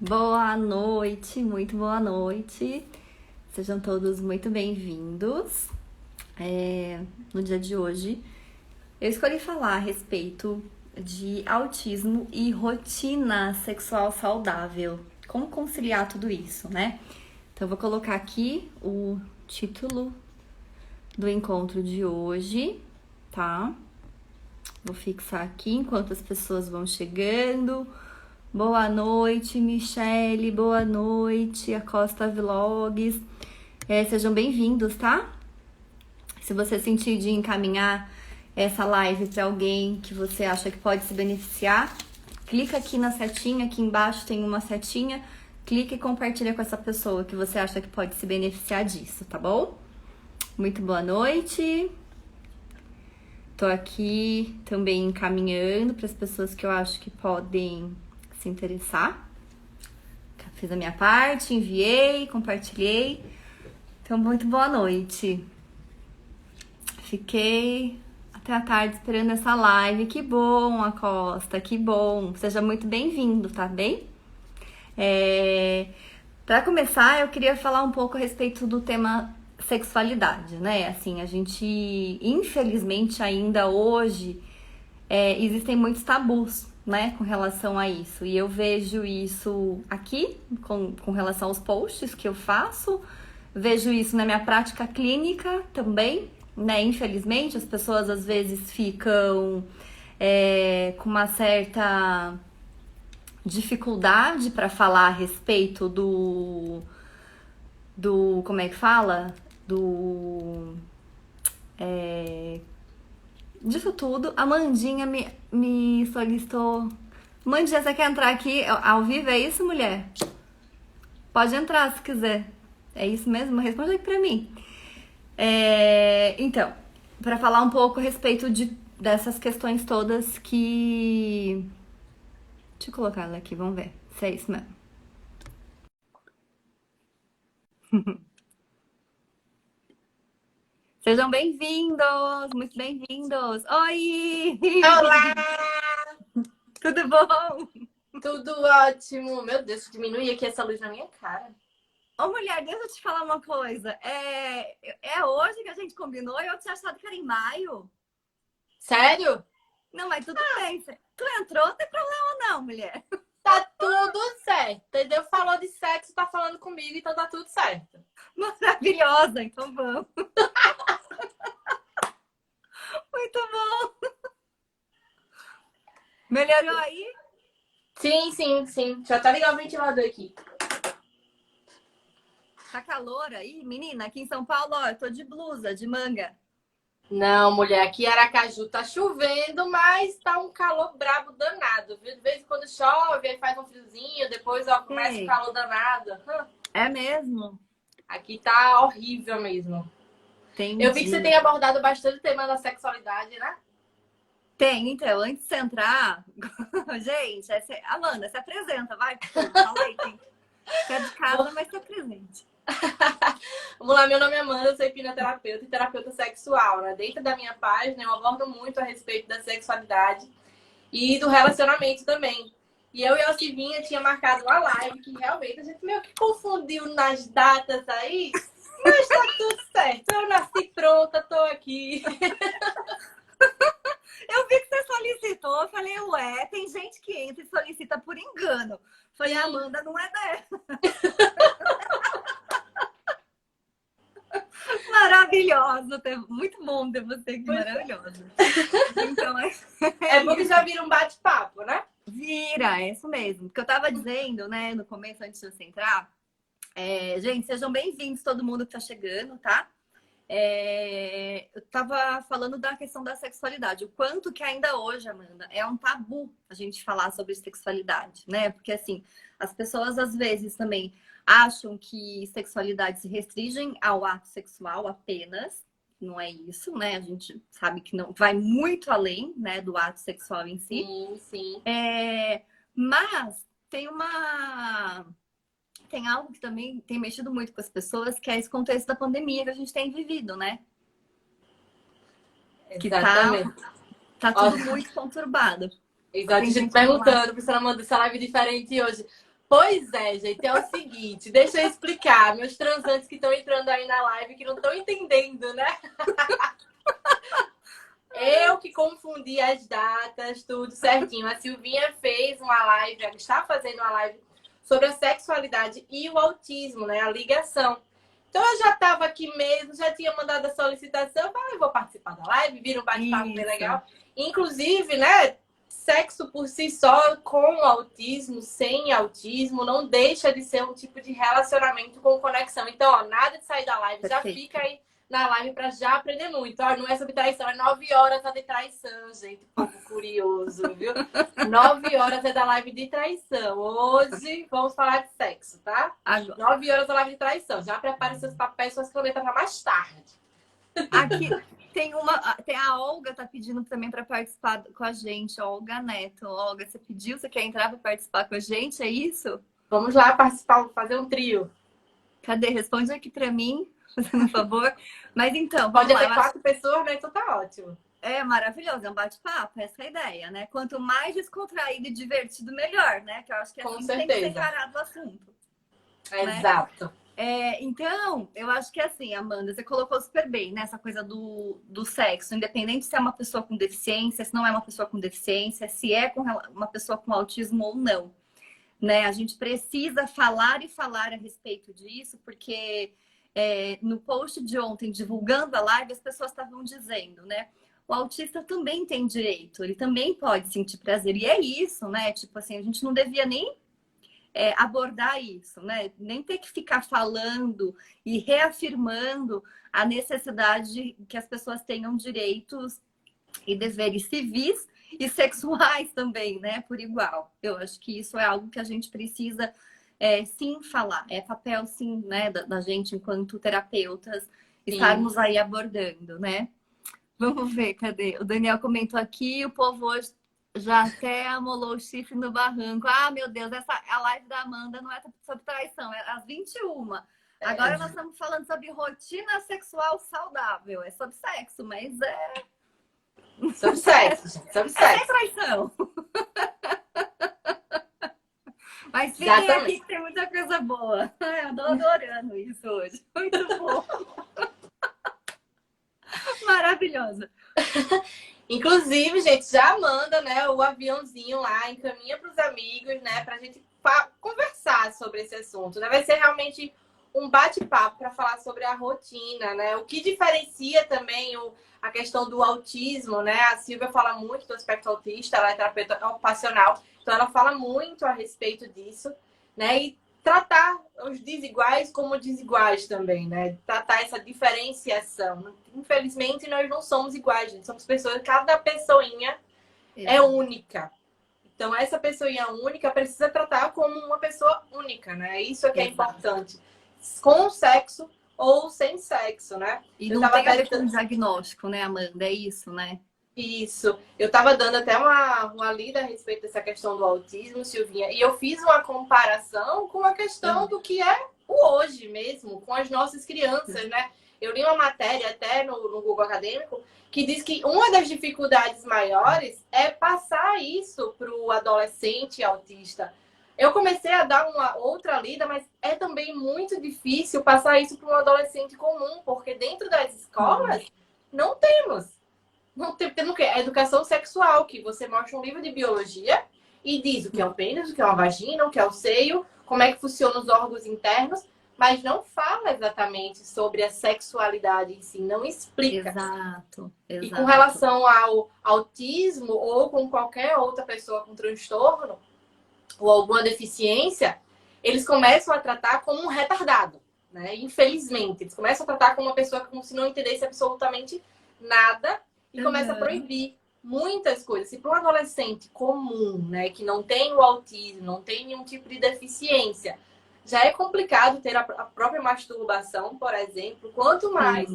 Boa noite, muito boa noite. Sejam todos muito bem-vindos. No dia de hoje, eu escolhi falar a respeito de autismo e rotina sexual saudável. Como conciliar tudo isso, né? Então, eu vou colocar aqui o título do encontro de hoje, tá? Vou fixar aqui enquanto as pessoas vão chegando. Boa noite, Michele. Boa noite, Acosta Vlogs. Sejam bem-vindos, tá? Se você sentir de encaminhar essa live para alguém que você acha que pode se beneficiar, clica aqui na setinha, aqui embaixo tem uma setinha, clica e compartilha com essa pessoa que você acha que pode se beneficiar disso, tá bom? Muito boa noite. Tô aqui também encaminhando para as pessoas que eu acho que podem se interessar. Fiz a minha parte, enviei, compartilhei. Então, muito boa noite. Fiquei até a tarde esperando essa live. Que bom, Acosta, que bom. Seja muito bem-vindo, tá bem? Para começar, eu queria falar um pouco a respeito do tema sexualidade, né? Assim, a gente, infelizmente, ainda hoje, existem muitos tabus, né, com relação a isso. E eu vejo isso aqui, com relação aos posts que eu faço, vejo isso na minha prática clínica também, né? Infelizmente, as pessoas às vezes ficam com uma certa dificuldade para falar a respeito como é que fala? Disso tudo. A Mandinha me solicitou. Mandinha, você quer entrar aqui ao vivo? É isso, mulher? Pode entrar se quiser. É isso mesmo? Responde aqui pra mim. Então, para falar um pouco a respeito dessas questões todas que... Deixa eu colocar ela aqui, vamos ver se é isso mesmo. Sejam bem-vindos, muito bem-vindos. Oi! Olá! Tudo bom? Tudo ótimo! Meu Deus, diminui aqui essa luz na minha cara. Ô, mulher, deixa eu te falar uma coisa. É hoje que a gente combinou e eu tinha achado que era em maio. Sério? Não, mas tudo bem. Tu entrou, não tem problema não, mulher. Tá tudo certo, entendeu? Falou de sexo, tá falando comigo, então tá tudo certo. Maravilhosa, então vamos. Muito bom. Melhorou aí? Sim. Já tá ligado o ventilador aqui. Tá calor aí? Menina, aqui em São Paulo, ó, eu tô de blusa, de manga. Não, mulher, aqui em Aracaju tá chovendo, mas tá um calor brabo danado, viu? De vez em quando chove, aí faz um friozinho, depois ó, começa o Sei. calor danado. É mesmo? Aqui tá horrível mesmo. Eu vi que você Entendi. tem abordado bastante o tema da sexualidade, né? Tem, então, antes de você entrar, gente, Amanda, se apresenta, vai, pô, fala aí, você é de casa, mas se apresente. Vamos lá, meu nome é Amanda, eu sou hipnoterapeuta e terapeuta sexual, né? Dentro da minha página, eu abordo muito a respeito da sexualidade e do relacionamento também. E eu e a Silvinha tinha marcado uma live que realmente a gente meio que confundiu nas datas aí, mas tá tudo certo. Eu nasci pronta, tô aqui. Eu vi que você solicitou, eu falei, ué, tem gente que entra e solicita por engano. Falei, a Amanda não é dela. Maravilhosa, muito bom ter você aqui, maravilhosa. Então, É bom que já vira um bate-papo, né? vira, é isso mesmo. Porque eu tava dizendo, né, no começo, antes de você entrar, gente, sejam bem-vindos todo mundo que tá chegando, tá? Eu tava falando da questão da sexualidade, o quanto que ainda hoje, Amanda, é um tabu a gente falar sobre sexualidade, né? Porque assim, as pessoas às vezes também acham que sexualidade se restringem ao ato sexual apenas. Não é isso, né? A gente sabe que não vai muito além, né, do ato sexual em si. Sim. Mas tem algo que também tem mexido muito com as pessoas, que é esse contexto da pandemia que a gente tem vivido, né? Que Exatamente. tá Ó, tudo muito conturbado. exato, Tem a gente gente que não acha. perguntando, professora Amanda, essa live diferente hoje. Pois é, gente, é o seguinte, deixa eu explicar. Meus transantes que estão entrando aí na live que não estão entendendo, né? Eu que confundi as datas, tudo certinho. A Silvinha fez uma live, ela está fazendo uma live sobre a sexualidade e o autismo, né? A ligação. Então eu já estava aqui mesmo, já tinha mandado a solicitação, eu falei, vou participar da live, vira um bate-papo bem legal. Inclusive, né? Sexo por si só, com autismo, sem autismo, não deixa de ser um tipo de relacionamento com conexão. Então, ó, nada de sair da live, Perfeito. já fica aí na live para já aprender muito. Ó, não é sobre traição, é 9 horas de traição, gente. Povo curioso, viu? 9 horas é da live de traição. Hoje vamos falar de sexo, tá? Agora. 9 horas da live de traição. Já prepare seus papéis e suas canetas para mais tarde. Aqui tem a Olga tá pedindo também para participar com a gente, Olga Neto. Olga, você pediu, você quer entrar para participar com a gente, é isso? Vamos lá participar, fazer um trio. Cadê? Responde aqui para mim, fazendo um favor. Mas então, pode lá, ter 4 pessoas, né? Então tá ótimo. É maravilhoso, é um bate-papo, essa é a ideia, né? Quanto mais descontraído e divertido, melhor, né? Que eu acho que com assim certeza. tem que ser encarado o assunto. Exato. Né? Então, eu acho que assim, Amanda, você colocou super bem nessa coisa do sexo, independente se é uma pessoa com deficiência, se não é uma pessoa com deficiência, se é uma pessoa com autismo ou não. Né? A gente precisa falar e falar a respeito disso, porque no post de ontem, divulgando a live, as pessoas estavam dizendo, né? O autista também tem direito, ele também pode sentir prazer. E é isso, né? Tipo assim, a gente não devia nem abordar isso, né? Nem ter que ficar falando e reafirmando a necessidade de que as pessoas tenham direitos e deveres civis e sexuais também, né? Por igual. Eu acho que isso é algo que a gente precisa sim falar. É papel, sim, né? Da gente, enquanto terapeutas, estarmos aí abordando, né? Vamos ver, cadê? O Daniel comentou aqui, o povo hoje já até amolou o chifre no barranco. Ah, meu Deus, a live da Amanda não é sobre traição, é às 21h. Agora nós estamos falando sobre rotina sexual saudável. É sobre sexo, mas sobre sexo, gente. Sobre sexo. É traição. Mas fiquem aqui que tem muita coisa boa. Eu tô adorando isso hoje. Muito bom. Maravilhosa. Inclusive, gente, já manda, né, o aviãozinho lá, encaminha para os amigos, né, para a gente conversar sobre esse assunto. Né? Vai ser realmente um bate-papo para falar sobre a rotina, né? O que diferencia também a questão do autismo, né? A Silvia fala muito do aspecto autista, ela é terapeuta ocupacional, então ela fala muito a respeito disso, né? E tratar os desiguais como desiguais também, né? Tratar essa diferenciação. Infelizmente, nós não somos iguais, gente. Somos pessoas, cada pessoinha é única. Então, essa pessoinha única precisa tratar como uma pessoa única, né? Isso é que é importante. Com sexo ou sem sexo, né? E não tem a ver com diagnóstico, né, Amanda? É isso, né? Isso. Eu estava dando até uma lida a respeito dessa questão do autismo, Silvinha, e eu fiz uma comparação com a questão do que é o hoje mesmo, com as nossas crianças, né? Eu li uma matéria até no Google Acadêmico que diz que uma das dificuldades maiores é passar isso para o adolescente autista. Eu comecei a dar uma outra lida, mas é também muito difícil passar isso para um adolescente comum, porque dentro das escolas não temos. Não tem o quê? A educação sexual, que você mostra um livro de biologia e diz o que é o pênis, o que é uma vagina, o que é o seio, como é que funcionam os órgãos internos, mas não fala exatamente sobre a sexualidade em si, não explica. Exato. E com relação ao autismo ou com qualquer outra pessoa com transtorno ou alguma deficiência, eles começam a tratar como um retardado, né? Infelizmente, eles começam a tratar como uma pessoa como se não entendesse absolutamente nada e começa a proibir muitas coisas. Se para um adolescente comum, né, que não tem o autismo, não tem nenhum tipo de deficiência, já é complicado ter a própria masturbação, por exemplo, quanto mais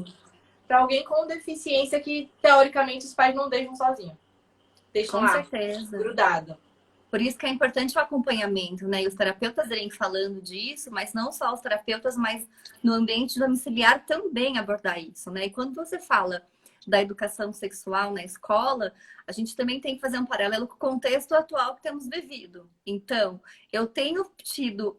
para alguém com deficiência que, teoricamente, os pais não deixam sozinho. Deixam com lá, certeza, grudado. Por isso que é importante o acompanhamento, né? E os terapeutas irem falando disso, mas não só os terapeutas, mas no ambiente domiciliar também abordar isso, né? E quando você fala da educação sexual na escola, a gente também tem que fazer um paralelo com o contexto atual que temos vivido. Então, eu tenho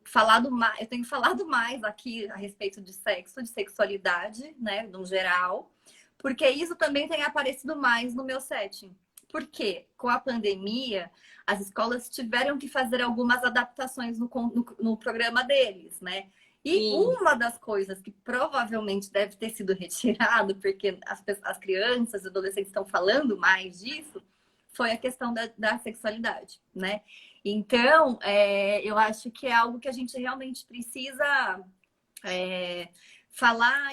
falado mais aqui a respeito de sexo, de sexualidade, né, no geral, porque isso também tem aparecido mais no meu setting. Porque com a pandemia, as escolas tiveram que fazer algumas adaptações no programa deles, né? E Sim. uma das coisas que provavelmente deve ter sido retirado, porque as crianças e adolescentes estão falando mais disso, foi a questão da sexualidade, né? Então, eu acho que é algo que a gente realmente precisa falar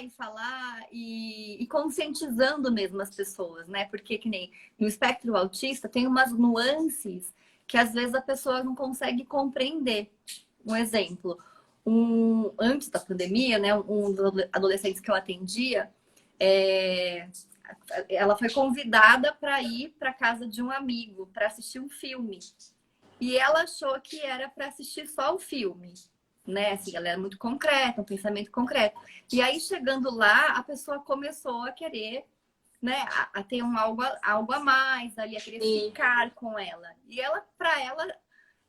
e conscientizando mesmo as pessoas, né? Porque que nem no espectro autista tem umas nuances que às vezes a pessoa não consegue compreender. Um exemplo, antes da pandemia, né? Um dos adolescentes que eu atendia, ela foi convidada para ir para casa de um amigo para assistir um filme. E ela achou que era para assistir só o filme, né? Assim, ela era muito concreta, um pensamento concreto. E aí, chegando lá, a pessoa começou a querer, né, a ter algo a mais ali, a querer ficar com ela. E ela, para ela,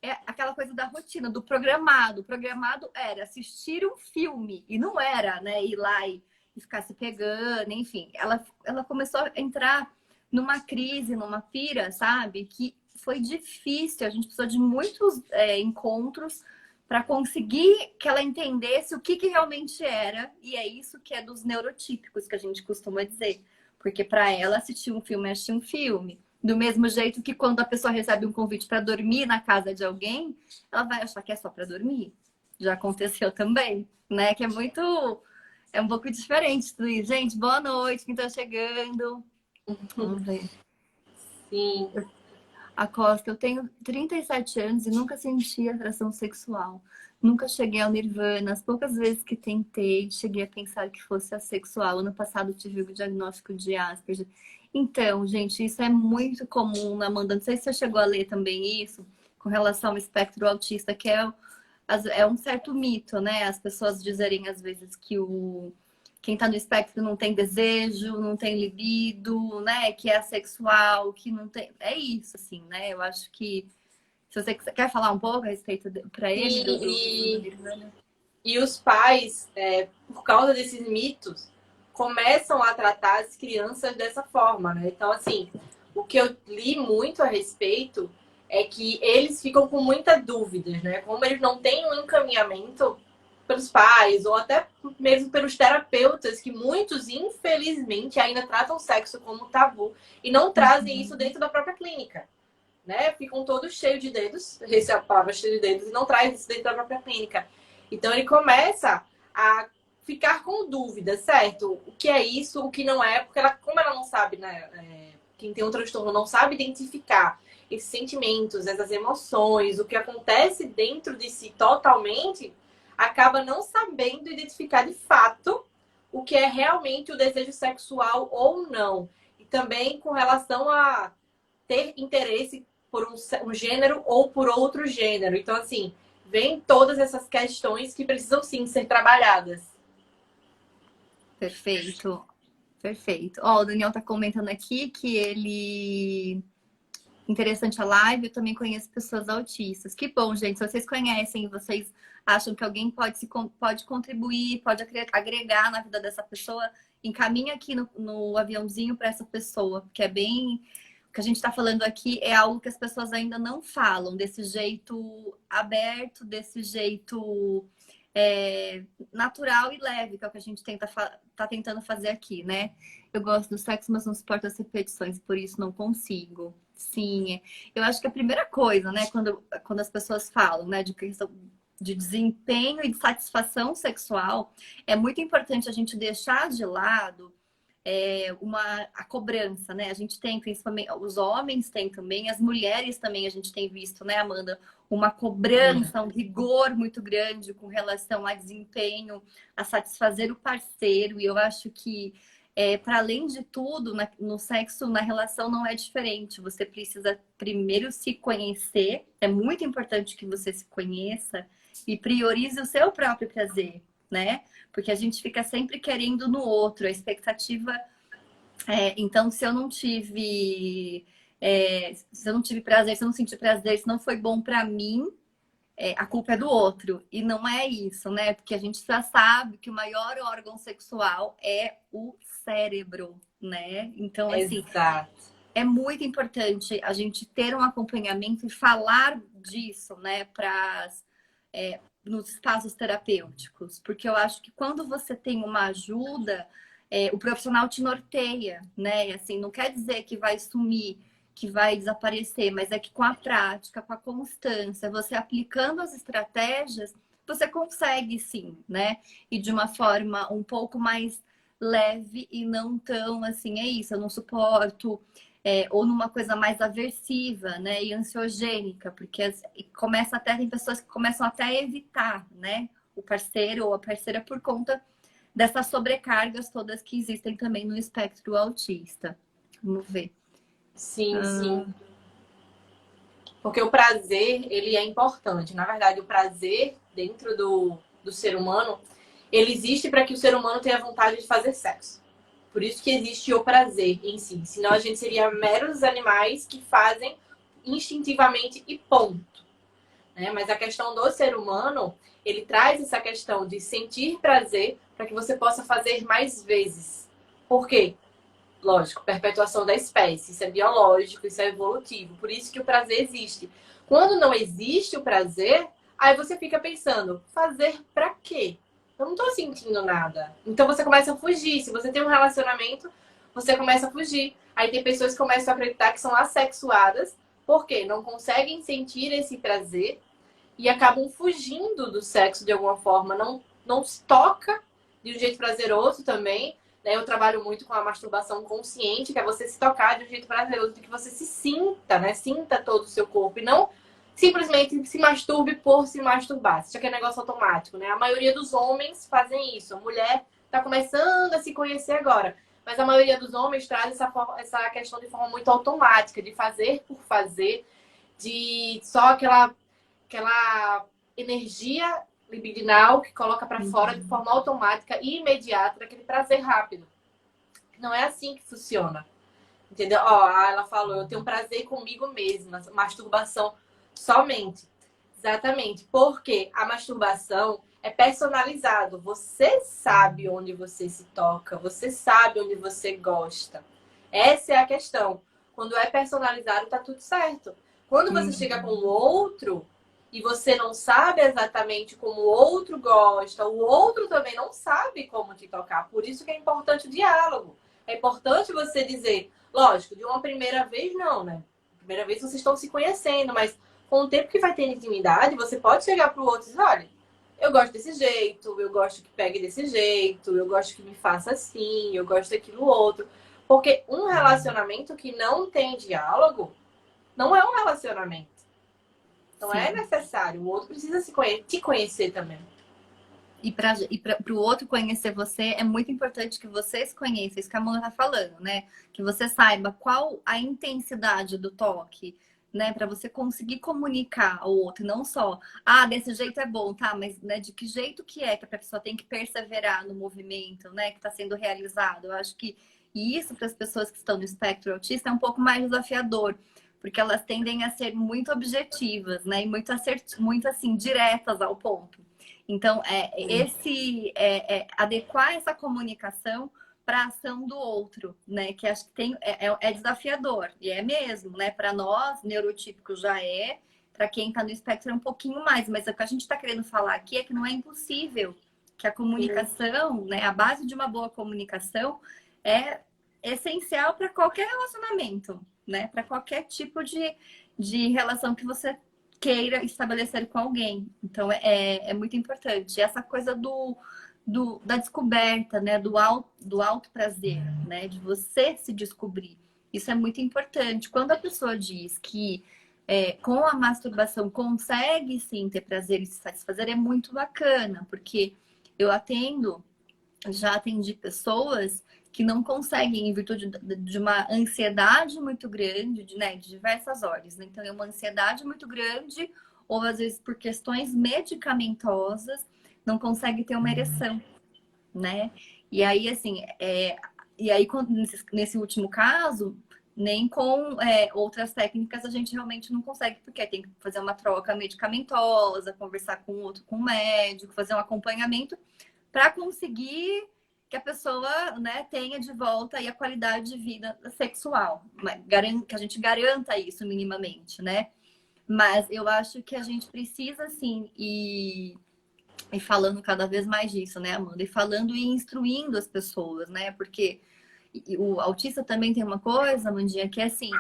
é aquela coisa da rotina, do programado. O programado era assistir um filme, e não era, né, ir lá e ficar se pegando, enfim. Ela começou a entrar numa crise, numa pira, sabe? Que foi difícil, a gente precisou de muitos encontros para conseguir que ela entendesse o que realmente era, e é isso que é dos neurotípicos que a gente costuma dizer. Porque para ela assistir um filme é assistir um filme. Do mesmo jeito que quando a pessoa recebe um convite para dormir na casa de alguém, ela vai achar que é só para dormir. Já aconteceu também, né? Que é um pouco diferente tudo isso. Gente, boa noite, quem tá chegando. Vamos ver. Sim. A Costa, eu tenho 37 anos e nunca senti atração sexual. Nunca cheguei ao nirvana. As poucas vezes que tentei, cheguei a pensar que fosse assexual. Ano passado tive o diagnóstico de Asperger. Então, gente, isso é muito comum na Amanda. Não sei se você chegou a ler também isso, com relação ao espectro autista, que é um certo mito, né? As pessoas dizerem às vezes que quem tá no espectro não tem desejo, não tem libido, né? Que é assexual, que não tem. É isso, assim, né? Eu acho que. Se você quer falar um pouco a respeito para ele e os pais, por causa desses mitos, começam a tratar as crianças dessa forma, né? Então, assim, o que eu li muito a respeito é que eles ficam com muita dúvidas, né? Como eles não têm um encaminhamento pelos pais ou até mesmo pelos terapeutas, que muitos, infelizmente, ainda tratam o sexo como tabu e não trazem isso dentro da própria clínica, né? Ficam todos cheios de dedos, essa é a palavra, cheio de dedos, e não traz isso dentro da própria clínica. Então, ele começa a ficar com dúvida, certo? O que é isso, o que não é, porque como ela não sabe, né? Quem tem um transtorno não sabe identificar esses sentimentos, essas emoções, o que acontece dentro de si totalmente, acaba não sabendo identificar de fato o que é realmente o desejo sexual ou não. E também com relação a ter interesse por um gênero ou por outro gênero. Então, assim, vem todas essas questões que precisam sim ser trabalhadas. Perfeito. Perfeito. Ó, o Daniel tá comentando aqui que ele... Interessante a live, eu também conheço pessoas autistas. Que bom, gente. Se vocês conhecem e vocês acham que alguém pode contribuir, pode agregar na vida dessa pessoa, encaminha aqui no aviãozinho para essa pessoa, que é bem... O que a gente está falando aqui é algo que as pessoas ainda não falam, desse jeito aberto, desse jeito natural e leve, que é o que a gente tá tentando fazer aqui, né? Eu gosto do sexo, mas não suporto as repetições, por isso não consigo. Sim, eu acho que a primeira coisa, né, quando as pessoas falam, né, de questão de desempenho e de satisfação sexual, é muito importante a gente deixar de lado a cobrança, né? A gente tem, principalmente, os homens têm também, as mulheres também a gente tem visto, né, Amanda? Uma cobrança, um rigor muito grande com relação a desempenho, a satisfazer o parceiro. E eu acho que, para além de tudo, no sexo, na relação, não é diferente. Você precisa primeiro se conhecer. É muito importante que você se conheça e priorize o seu próprio prazer, né? Porque a gente fica sempre querendo no outro. A expectativa Então, se eu não tive prazer, se eu não senti prazer, se não foi bom pra mim, a culpa é do outro. E não é isso, né? Porque a gente já sabe que o maior órgão sexual é o cérebro, né? Então, assim, Exato. é muito importante a gente ter um acompanhamento e falar disso, né, nos espaços terapêuticos, porque eu acho que quando você tem uma ajuda, o profissional te norteia, né? E assim, não quer dizer que vai sumir, que vai desaparecer, mas é que com a prática, com a constância, você aplicando as estratégias, você consegue sim, né? E de uma forma um pouco mais leve e não tão assim, é isso, eu não suporto, ou numa coisa mais aversiva, né, e ansiogênica, porque tem pessoas que começam até a evitar, né, o parceiro ou a parceira por conta dessas sobrecargas todas que existem também no espectro autista. Vamos ver. Sim, sim. Porque o prazer, ele é importante. Na verdade, o prazer dentro do ser humano, ele existe para que o ser humano tenha vontade de fazer sexo. Por isso que existe o prazer em si. Senão a gente seria meros animais que fazem instintivamente e ponto. Né? Mas a questão do ser humano, ele traz essa questão de sentir prazer para que você possa fazer mais vezes. Por quê? Lógico, perpetuação da espécie. Isso é biológico, isso é evolutivo. Por isso que o prazer existe. Quando não existe o prazer, aí você fica pensando, fazer pra quê? Eu não tô sentindo nada. Então você começa a fugir. Se você tem um relacionamento, você começa a fugir. Aí tem pessoas que começam a acreditar que são assexuadas, porque não conseguem sentir esse prazer e acabam fugindo do sexo de alguma forma. Não se toca de um jeito prazeroso também. Né? Eu trabalho muito com a masturbação consciente, que é você se tocar de um jeito prazeroso, de que você se sinta, né? Sinta todo o seu corpo e não simplesmente se masturbe por se masturbar. Isso aqui é negócio automático, né? A maioria dos homens fazem isso. A mulher está começando a se conhecer agora. Mas a maioria dos homens traz essa questão de forma muito automática, de fazer por fazer, de só aquela energia libidinal que coloca para fora de forma automática e imediata, aquele prazer rápido. Não é assim que funciona. Entendeu? Ó, ela falou, eu tenho prazer comigo mesma, masturbação somente. Exatamente. Porque a masturbação é personalizado. Você sabe onde você se toca, você sabe onde você gosta. Essa é a questão. Quando é personalizado, tá tudo certo. Quando você chega com o outro e você não sabe exatamente como o outro gosta, o outro também não sabe como te tocar. Por isso que é importante o diálogo. É importante você dizer, lógico, de uma primeira vez não, né? Primeira vez vocês estão se conhecendo, mas com o tempo que vai ter intimidade, você pode chegar pro outro e dizer, olha, eu gosto desse jeito, eu gosto que pegue desse jeito, eu gosto que me faça assim, eu gosto daquilo outro. Porque um relacionamento que não tem diálogo não é um relacionamento. Não é necessário. O outro precisa te conhecer também. E para o outro conhecer você, é muito importante que você se conheça, isso que a Mona tá falando, né? Que você saiba qual a intensidade do toque, né? Para você conseguir comunicar ao outro, não só, desse jeito é bom, tá? Mas né, de que jeito que a pessoa tem que perseverar no movimento, né? Que está sendo realizado. Eu acho que isso para as pessoas que estão no espectro autista é um pouco mais desafiador, porque elas tendem a ser muito objetivas, né? E muito assim, diretas ao ponto. Então, adequar essa comunicação para a ação do outro, né? Que acho que é desafiador, e é mesmo, né? Para nós, neurotípicos já é, para quem está no espectro é um pouquinho mais, mas o que a gente está querendo falar aqui é que não é impossível, que a comunicação, né? A base de uma boa comunicação é essencial para qualquer relacionamento, né? Para qualquer tipo de relação que você queira estabelecer com alguém. Então, é muito importante. Essa coisa da descoberta, né? Do auto prazer, né? De você se descobrir. Isso é muito importante. Quando a pessoa diz que com a masturbação consegue sim ter prazer e se satisfazer, é muito bacana, porque eu já atendi pessoas que não conseguem, em virtude de uma ansiedade muito grande, de diversas horas. Né? Então, é uma ansiedade muito grande, ou às vezes por questões medicamentosas, não consegue ter uma ereção, né? E aí, assim, E aí, nesse último caso, nem com outras técnicas a gente realmente não consegue, porque tem que fazer uma troca medicamentosa, conversar com outro, com o médico, fazer um acompanhamento para conseguir que a pessoa, né, tenha de volta aí a qualidade de vida sexual, que a gente garanta isso minimamente, né? Mas eu acho que a gente precisa, assim, e falando cada vez mais disso, né, Amanda? E falando e instruindo as pessoas, né? Porque o autista também tem uma coisa, Amandinha, que é assim,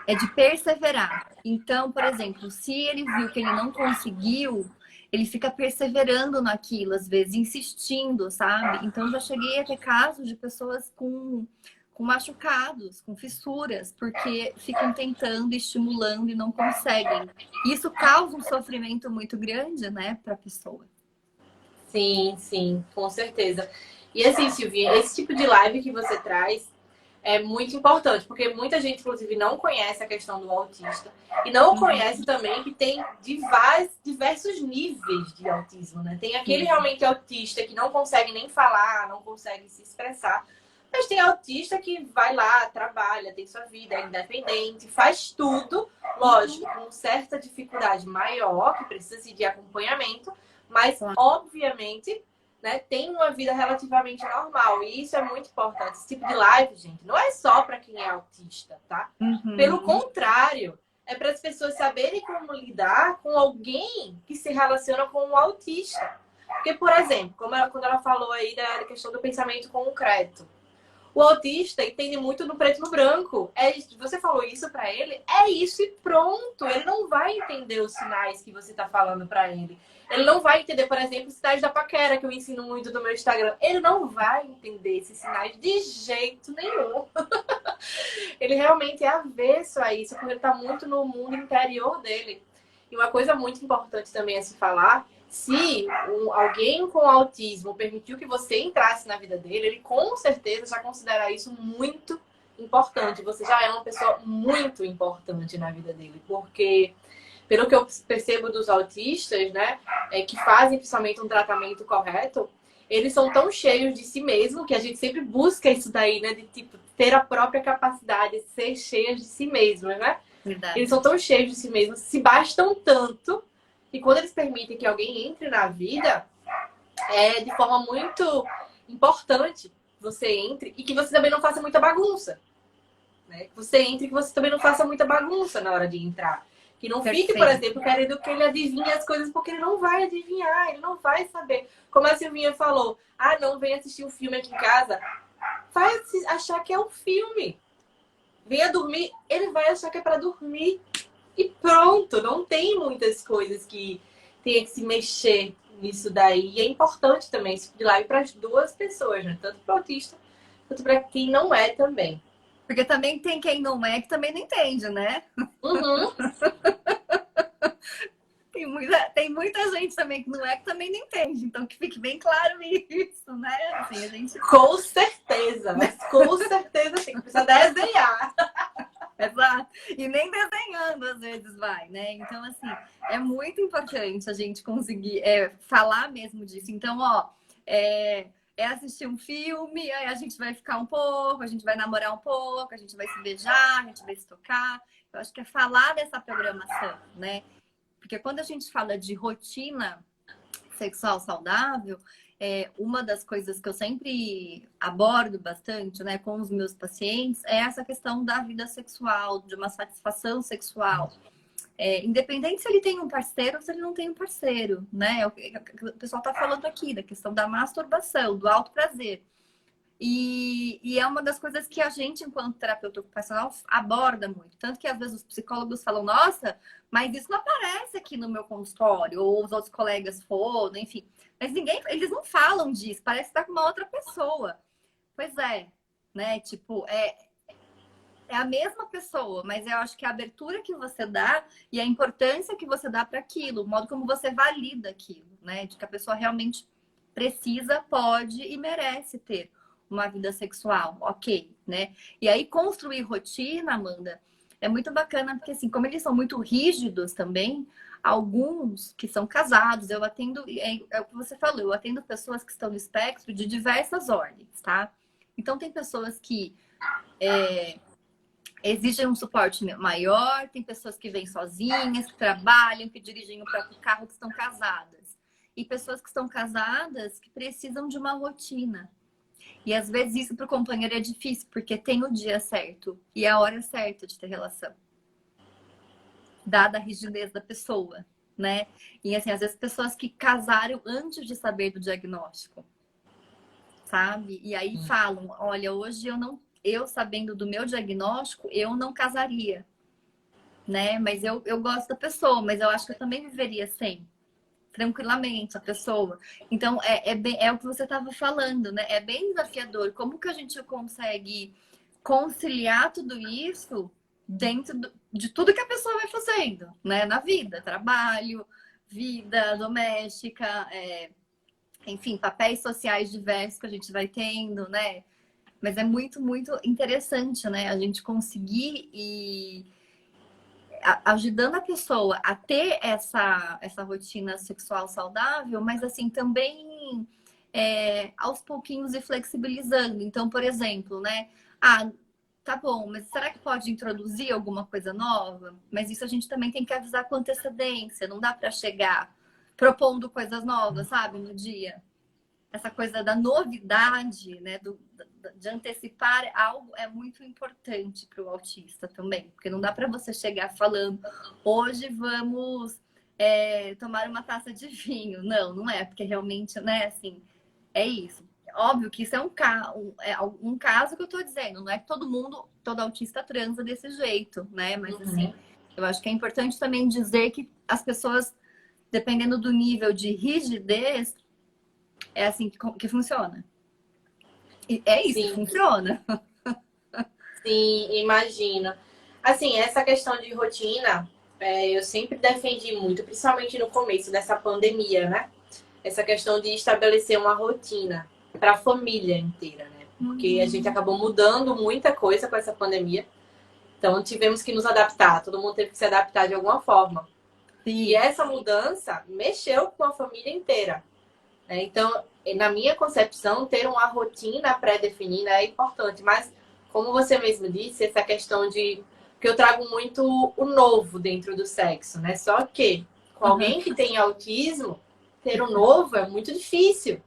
é de perseverar. Então, por exemplo, se ele viu que ele não conseguiu, ele fica perseverando naquilo, às vezes, insistindo, sabe? Então, já cheguei a ter casos de pessoas com machucados, com fissuras, porque ficam tentando, estimulando e não conseguem. Isso causa um sofrimento muito grande, né, para a pessoa. Sim, sim, com certeza. E assim, Silvia, esse tipo de live que você traz é muito importante, porque muita gente, inclusive, não conhece a questão do autista e não conhece também que tem diversos níveis de autismo, né? Tem aquele realmente autista que não consegue nem falar, não consegue se expressar, mas tem autista que vai lá, trabalha, tem sua vida, é independente, faz tudo, lógico, com certa dificuldade maior, que precisa de acompanhamento, mas, obviamente, né, tem uma vida relativamente normal. E isso é muito importante. Esse tipo de live, gente, não é só para quem é autista, tá? Pelo contrário, é para as pessoas saberem como lidar com alguém que se relaciona com um autista. Porque, por exemplo, quando ela falou aí da questão do pensamento concreto, o autista entende muito no preto e no branco. Você falou isso para ele, é isso e pronto. Ele não vai entender os sinais que você está falando para ele. Ele não vai entender, por exemplo, os sinais da paquera, que eu ensino muito no meu Instagram. Ele não vai entender esses sinais de jeito nenhum. Ele realmente é avesso a isso, porque ele está muito no mundo interior dele. E uma coisa muito importante também a se falar, se alguém com autismo permitiu que você entrasse na vida dele, ele com certeza já considera isso muito importante. Você já é uma pessoa muito importante na vida dele, porque pelo que eu percebo dos autistas, né, que fazem principalmente um tratamento correto, eles são tão cheios de si mesmo que a gente sempre busca isso daí, né, de tipo ter a própria capacidade de ser cheias de si mesmos, né? Verdade. Eles são tão cheios de si mesmos, se bastam tanto, e quando eles permitem que alguém entre na vida, é de forma muito importante você entre e que você também não faça muita bagunça. Né? Que você entre e que você também não faça muita bagunça na hora de entrar. Que não fique, por exemplo, querendo que ele adivinhe as coisas, porque ele não vai adivinhar, ele não vai saber. Como a Silvinha falou, não, vem assistir um filme aqui em casa. Vai achar que é um filme. Venha dormir, ele vai achar que é para dormir. E pronto, não tem muitas coisas que tenha que se mexer nisso daí. E é importante também esse tipo de live para as duas pessoas, né? Tanto para o autista, quanto para quem não é também. Porque também tem quem não é que também não entende, né? Uhum. Tem muita gente também que não é que também não entende. Então que fique bem claro isso, né? Assim, a gente... Com certeza, mas com certeza tem que precisar desenhar. Exato. E nem desenhando às vezes vai, né? Então, assim, é muito importante a gente conseguir falar mesmo disso. Então, é assistir um filme, aí a gente vai ficar um pouco, a gente vai namorar um pouco, a gente vai se beijar, a gente vai se tocar. Eu acho que é falar dessa programação, né? Porque quando a gente fala de rotina sexual saudável, uma das coisas que eu sempre abordo bastante, né, com os meus pacientes é essa questão da vida sexual, de uma satisfação sexual. Independente se ele tem um parceiro ou se ele não tem um parceiro, né? O pessoal está falando aqui da questão da masturbação, do alto prazer. E é uma das coisas que a gente, enquanto terapeuta ocupacional, aborda muito. Tanto que às vezes os psicólogos falam, nossa, mas isso não aparece aqui no meu consultório, ou os outros colegas foram, enfim. Mas eles não falam disso, parece que tá com uma outra pessoa. Pois é, né? Tipo, é a mesma pessoa, mas eu acho que a abertura que você dá e a importância que você dá para aquilo, o modo como você valida aquilo, né? De que a pessoa realmente precisa, pode e merece ter uma vida sexual, ok, né? E aí construir rotina, Amanda, é muito bacana, porque assim, como eles são muito rígidos também, alguns que são casados, eu atendo, é o que você falou, eu atendo pessoas que estão no espectro de diversas ordens, tá? Então, tem pessoas que exigem um suporte maior, tem pessoas que vêm sozinhas, que trabalham, que dirigem o próprio carro, que estão casadas. E pessoas que estão casadas que precisam de uma rotina. E às vezes isso para o companheiro é difícil, porque tem o dia certo e a hora certa de ter relação, dada a rigidez da pessoa, né? E assim, às vezes pessoas que casaram antes de saber do diagnóstico, sabe? E aí falam, olha, hoje eu sabendo do meu diagnóstico, eu não casaria, né? Mas eu gosto da pessoa, mas eu acho que eu também viveria sem, tranquilamente, a pessoa. Então, é o que você estava falando, né? É bem desafiador. Como que a gente consegue conciliar tudo isso dentro de tudo que a pessoa vai fazendo, né? Na vida, trabalho, vida doméstica, enfim, papéis sociais diversos que a gente vai tendo, né? Mas é muito, muito interessante, né? A gente conseguir ir ajudando a pessoa a ter essa rotina sexual saudável, mas assim, também aos pouquinhos e flexibilizando. Então, por exemplo, né? Ah, tá bom, mas será que pode introduzir alguma coisa nova? Mas isso a gente também tem que avisar com antecedência, não dá para chegar propondo coisas novas, sabe, no dia. Essa coisa da novidade, né, de antecipar algo é muito importante para o autista também, porque não dá para você chegar falando, hoje vamos tomar uma taça de vinho. Não, não é, porque realmente, né, assim, é isso. Óbvio que isso é um caso que eu estou dizendo, não é que todo autista transa desse jeito, né, mas assim, eu acho que é importante também dizer que as pessoas, dependendo do nível de rigidez, é assim que funciona. E é isso, Sim, funciona. sim, imagino. Assim, essa questão de rotina, eu sempre defendi muito, principalmente no começo dessa pandemia, né? Essa questão de estabelecer uma rotina para a família inteira, né? Porque a gente acabou mudando muita coisa com essa pandemia. Então, tivemos que nos adaptar. Todo mundo teve que se adaptar de alguma forma. Sim. E essa mudança mexeu com a família inteira. Então, na minha concepção, ter uma rotina pré-definida é importante. Mas, como você mesmo disse, essa questão de... que eu trago muito o novo dentro do sexo, né? Só que, com alguém que tem autismo, ter o novo é muito difícil.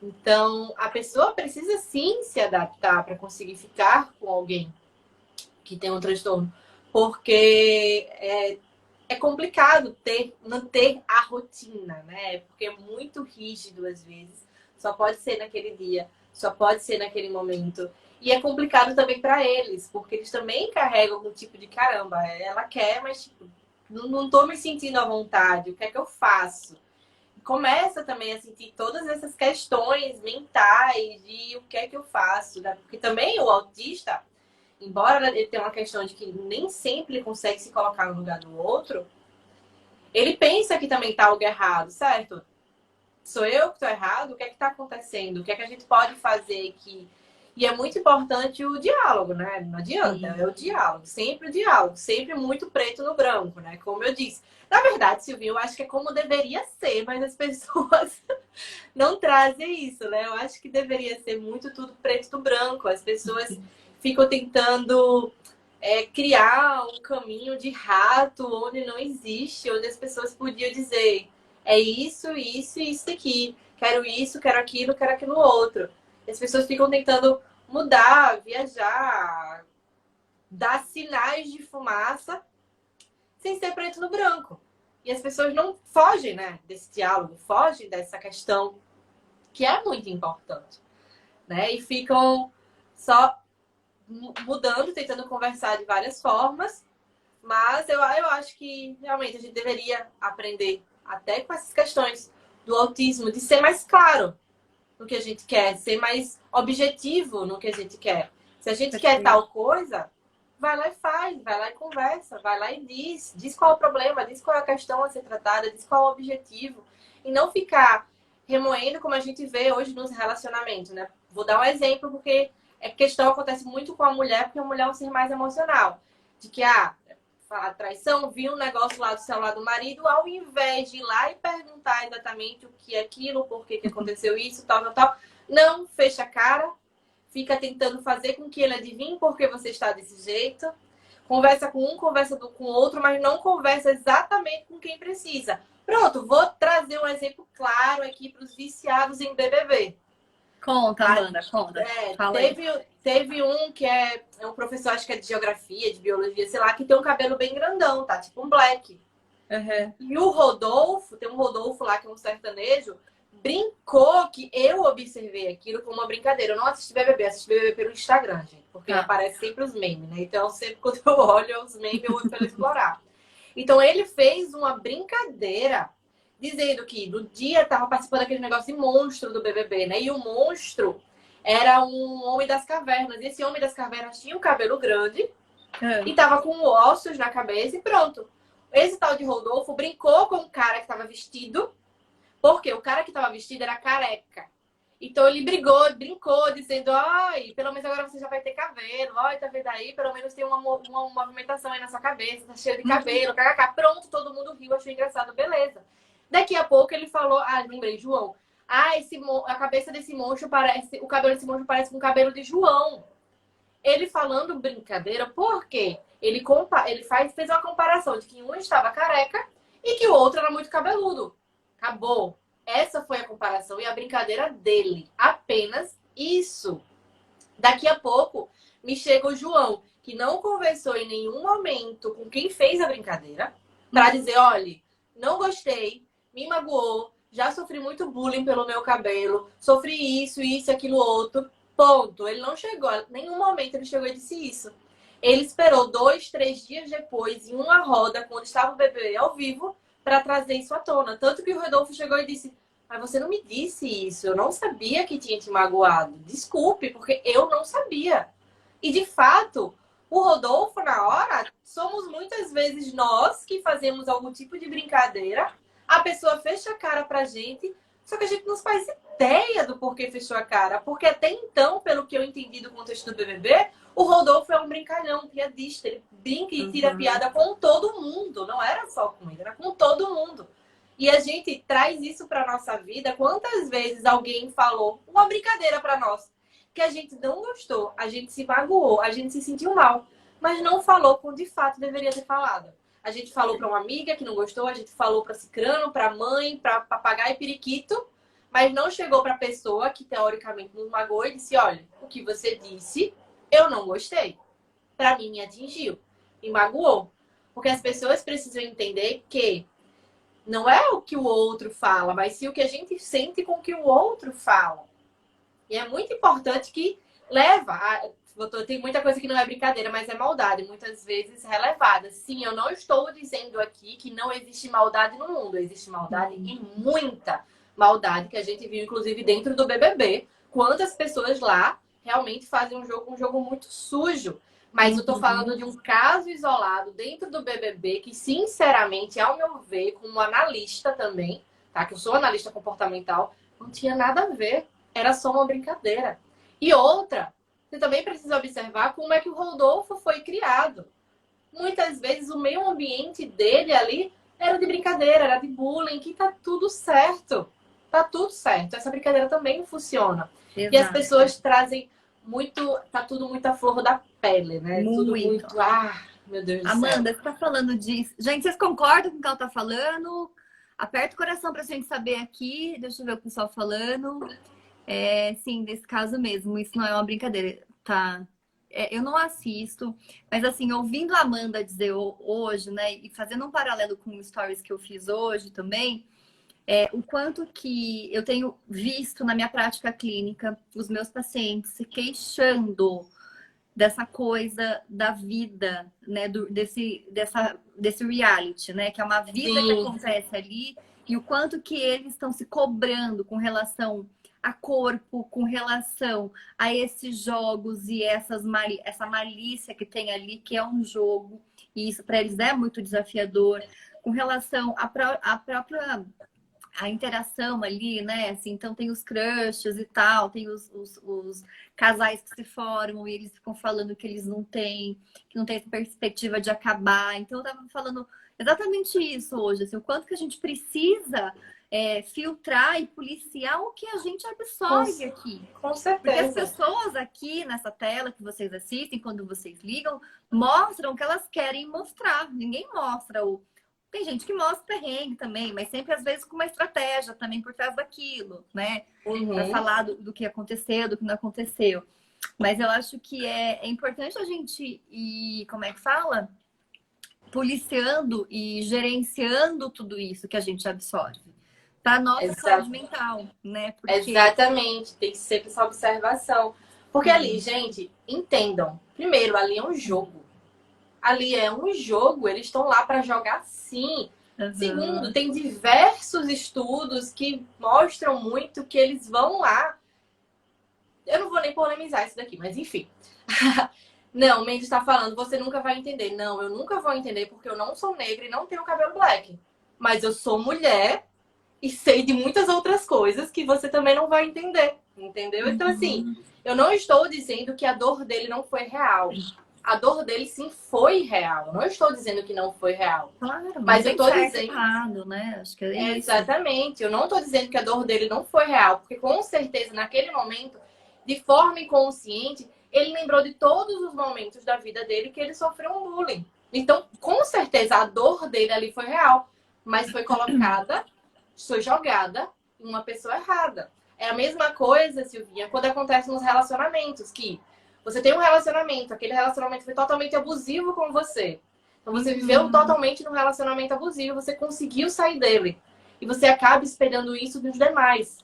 Então, a pessoa precisa sim se adaptar para conseguir ficar com alguém que tem um transtorno. Porque é complicado manter a rotina, né? Porque é muito rígido às vezes. Só pode ser naquele dia, só pode ser naquele momento. E é complicado também para eles, porque eles também carregam algum tipo de caramba. Ela quer, mas tipo, não tô me sentindo à vontade. O que é que eu faço? Começa também a sentir todas essas questões mentais de o que é que eu faço, né? Porque também o autista, embora ele tenha uma questão de que nem sempre ele consegue se colocar no lugar do outro, ele pensa que também tá algo errado, certo? Sou eu que tô errado? O que é que tá acontecendo? O que é que a gente pode fazer aqui? E é muito importante o diálogo, né? Não adianta, é o diálogo, sempre muito preto no branco, né? Como eu disse. Na verdade, Silvia, eu acho que é como deveria ser, mas as pessoas não trazem isso, né? Eu acho que deveria ser muito tudo preto no branco. As pessoas ficam tentando criar um caminho de rato onde não existe, onde as pessoas podiam dizer é isso, isso e isso aqui. Quero isso, quero aquilo outro. As pessoas ficam tentando mudar, viajar, dar sinais de fumaça sem ser preto no branco. E as pessoas não fogem, né, desse diálogo, fogem dessa questão que é muito importante, né? E ficam só mudando, tentando conversar de várias formas. Mas eu acho que realmente a gente deveria aprender até com essas questões do autismo, de ser mais claro no que a gente quer, ser mais objetivo no que a gente quer. Se a gente quer tal coisa, vai lá e faz, vai lá e conversa, vai lá e diz qual é o problema, diz qual é a questão a ser tratada, diz qual é o objetivo. E não ficar remoendo como a gente vê hoje nos relacionamentos, né? Vou dar um exemplo porque a questão acontece muito com a mulher, porque a mulher é um ser mais emocional. De que, falar traição, viu um negócio lá do celular do marido, ao invés de ir lá e perguntar exatamente o que é aquilo, por que aconteceu isso, tal, não fecha a cara, fica tentando fazer com que ele adivinhe por que você está desse jeito. Conversa com um, conversa com o outro, mas não conversa exatamente com quem precisa. Pronto, vou trazer um exemplo claro aqui para os viciados em BBB. Conta, Amanda, conta. Fala aí. Teve um que é um professor, acho que é de geografia, de biologia, sei lá, que tem um cabelo bem grandão, tá? Tipo um black. Uhum. E o Rodolfo, tem um Rodolfo lá que é um sertanejo, brincou que eu observei aquilo como uma brincadeira. Eu não assisti BBB, assisti BBB pelo Instagram, gente. Porque aparece sempre os memes, né? Então, sempre quando eu olho os memes, eu vou pelo explorar. Então, ele fez uma brincadeira dizendo que no dia estava participando daquele negócio de monstro do BBB, né? E o monstro era um homem das cavernas. E esse homem das cavernas tinha um cabelo grande e tava com ossos na cabeça e pronto. Esse tal de Rodolfo brincou com o cara que estava vestido, porque o cara que estava vestido era careca. Então ele brincou, dizendo, ai, pelo menos agora você já vai ter cabelo, ai, tá vendo aí? Pelo menos tem uma movimentação aí na sua cabeça, tá cheio de cabelo, kkk. Pronto, todo mundo riu, achou engraçado, beleza. Daqui a pouco ele falou, lembrei, João, a cabeça desse monstro parece, o cabelo desse monstro parece com o cabelo de João. Ele falando brincadeira, por quê? Ele fez uma comparação de que um estava careca e que o outro era muito cabeludo. Acabou. Essa foi a comparação e a brincadeira dele. Apenas isso. Daqui a pouco me chega o João, que não conversou em nenhum momento com quem fez a brincadeira, para dizer, olha, não gostei, me magoou, já sofri muito bullying pelo meu cabelo, sofri isso, aquilo, outro. Ponto. Ele não chegou, em nenhum momento ele chegou e disse isso. Ele esperou 2, 3 dias depois, em uma roda, quando estava o BBB ao vivo, para trazer isso à tona. Tanto que o Rodolfo chegou e disse, mas você não me disse isso, eu não sabia que tinha te magoado. Desculpe, porque eu não sabia. E, de fato, o Rodolfo, na hora, somos muitas vezes nós que fazemos algum tipo de brincadeira, a pessoa fecha a cara pra gente, só que a gente não faz ideia do porquê fechou a cara. Porque até então, pelo que eu entendi do contexto do BBB, o Rodolfo é um brincalhão, um piadista. Ele brinca e tira piada com todo mundo. Não era só com ele, era com todo mundo. E a gente traz isso pra nossa vida. Quantas vezes alguém falou uma brincadeira pra nós que a gente não gostou, a gente se magoou, a gente se sentiu mal, mas não falou como de fato deveria ter falado. A gente falou pra uma amiga que não gostou, a gente falou pra cicrano, pra mãe, pra papagaio e periquito, mas não chegou pra pessoa que teoricamente nos magoou e disse, olha, o que você disse, eu não gostei. Pra mim, me atingiu, me magoou. Porque as pessoas precisam entender que não é o que o outro fala, mas sim o que a gente sente com o que o outro fala. E é muito importante que tem muita coisa que não é brincadeira, mas é maldade, muitas vezes relevada. Sim, eu não estou dizendo aqui que não existe maldade no mundo. Existe maldade e muita maldade que a gente viu, inclusive, dentro do BBB. Quantas pessoas lá realmente fazem um jogo muito sujo. Mas eu tô falando de um caso isolado dentro do BBB que, sinceramente, ao meu ver, como analista também, tá? Que eu sou analista comportamental, não tinha nada a ver. Era só uma brincadeira. E outra, você também precisa observar como é que o Rodolfo foi criado. Muitas vezes o meio ambiente dele ali era de brincadeira, era de bullying, que tá tudo certo. Tá tudo certo. Essa brincadeira também funciona. Exato. E as pessoas trazem muito... Tá tudo muito à flor da pele, né? Muito. Tudo muito... meu Deus do céu. Amanda, você tá falando disso. Gente, vocês concordam com o que ela tá falando? Aperta o coração pra gente saber aqui. Deixa eu ver o pessoal falando. Sim, nesse caso mesmo, isso não é uma brincadeira, tá? Eu não assisto, mas assim, ouvindo a Amanda dizer hoje, né, e fazendo um paralelo com os stories que eu fiz hoje também, o quanto que eu tenho visto na minha prática clínica os meus pacientes se queixando dessa coisa da vida, né, desse reality, né, que é uma vida que acontece ali, e o quanto que eles estão se cobrando com relação a corpo, com relação a esses jogos e essa malícia que tem ali, que é um jogo, e isso para eles é muito desafiador, com relação à própria a interação ali, né? Assim, então tem os crushes e tal, tem os casais que se formam e eles ficam falando que eles não têm, que não tem essa perspectiva de acabar. Então eu tava falando exatamente isso hoje, assim, o quanto que a gente precisa filtrar e policiar o que a gente absorve aqui. Com Porque as certeza. pessoas aqui nessa tela que vocês assistem, quando vocês ligam, mostram o que elas querem mostrar. Ninguém mostra o. Tem gente que mostra perrengue também, mas sempre às vezes com uma estratégia também por trás daquilo, né? Para Uhum. falar do que aconteceu, do que não aconteceu. Mas eu acho que é importante a gente ir, como é que fala? Policiando e gerenciando tudo isso que a gente absorve. Para nossa Exa- saúde mental, né? Porque. Exatamente. Tem que ser essa observação. Porque ali, Sim. gente, entendam. Primeiro, ali é um jogo. Ali é um jogo, eles estão lá para jogar sim. Segundo, Uhum. tem diversos estudos que mostram muito que eles vão lá. Eu não vou nem polemizar isso daqui, mas enfim. Não, Mendes está falando, você nunca vai entender. Não, eu nunca vou entender porque eu não sou negra e não tenho cabelo black. Mas eu sou mulher e sei de muitas outras coisas que você também não vai entender. Entendeu? Então, assim, Uhum. eu não estou dizendo que a dor dele não foi real. A dor dele sim foi real. Eu não estou dizendo que não foi real. Claro, não Mas eu tem estou certo e dizendo. errado, né? Acho que é isso. Exatamente. Eu não estou dizendo que a dor dele não foi real, porque com certeza naquele momento, de forma inconsciente, ele lembrou de todos os momentos da vida dele que ele sofreu um bullying. Então, com certeza, a dor dele ali foi real, mas foi colocada, foi jogada em uma pessoa errada. É a mesma coisa, Silvinha, quando acontece nos relacionamentos, que você tem um relacionamento, aquele relacionamento foi totalmente abusivo com você. Então você viveu Uhum. totalmente num relacionamento abusivo, você conseguiu sair dele. E você acaba espelhando isso nos demais.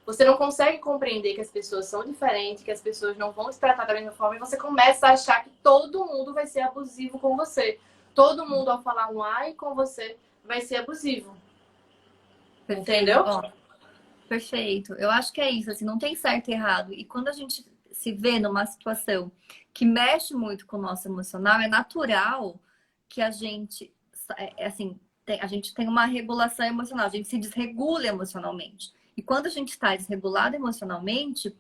Você não consegue compreender que as pessoas são diferentes, que as pessoas não vão te tratar da mesma forma, e você começa a achar que todo mundo vai ser abusivo com você. Todo mundo, ao falar um ai com você, vai ser abusivo. Perfeito. Entendeu? Ó, perfeito. Eu acho que é isso, assim, não tem certo e errado. E quando a gente se vê numa situação que mexe muito com o nosso emocional, é natural que a gente, assim, a gente tem uma regulação emocional, a gente se desregula emocionalmente. E quando a gente está desregulado emocionalmente,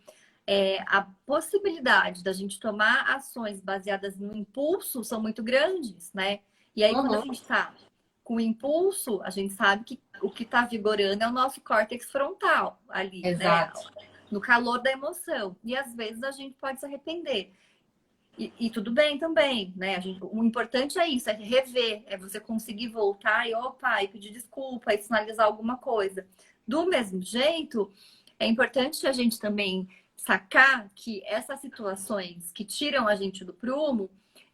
a possibilidade da gente tomar ações baseadas no impulso são muito grandes, né? E aí, quando a Uhum. gente está com impulso, a gente sabe que o que está vigorando é o nosso córtex frontal ali, né? Exato. No calor da emoção. E às vezes a gente pode se arrepender. E tudo bem também, né? O importante é isso, é rever, é você conseguir voltar e, opa, e pedir desculpa, e sinalizar alguma coisa. Do mesmo jeito, é importante a gente também sacar que essas situações que tiram a gente do prumo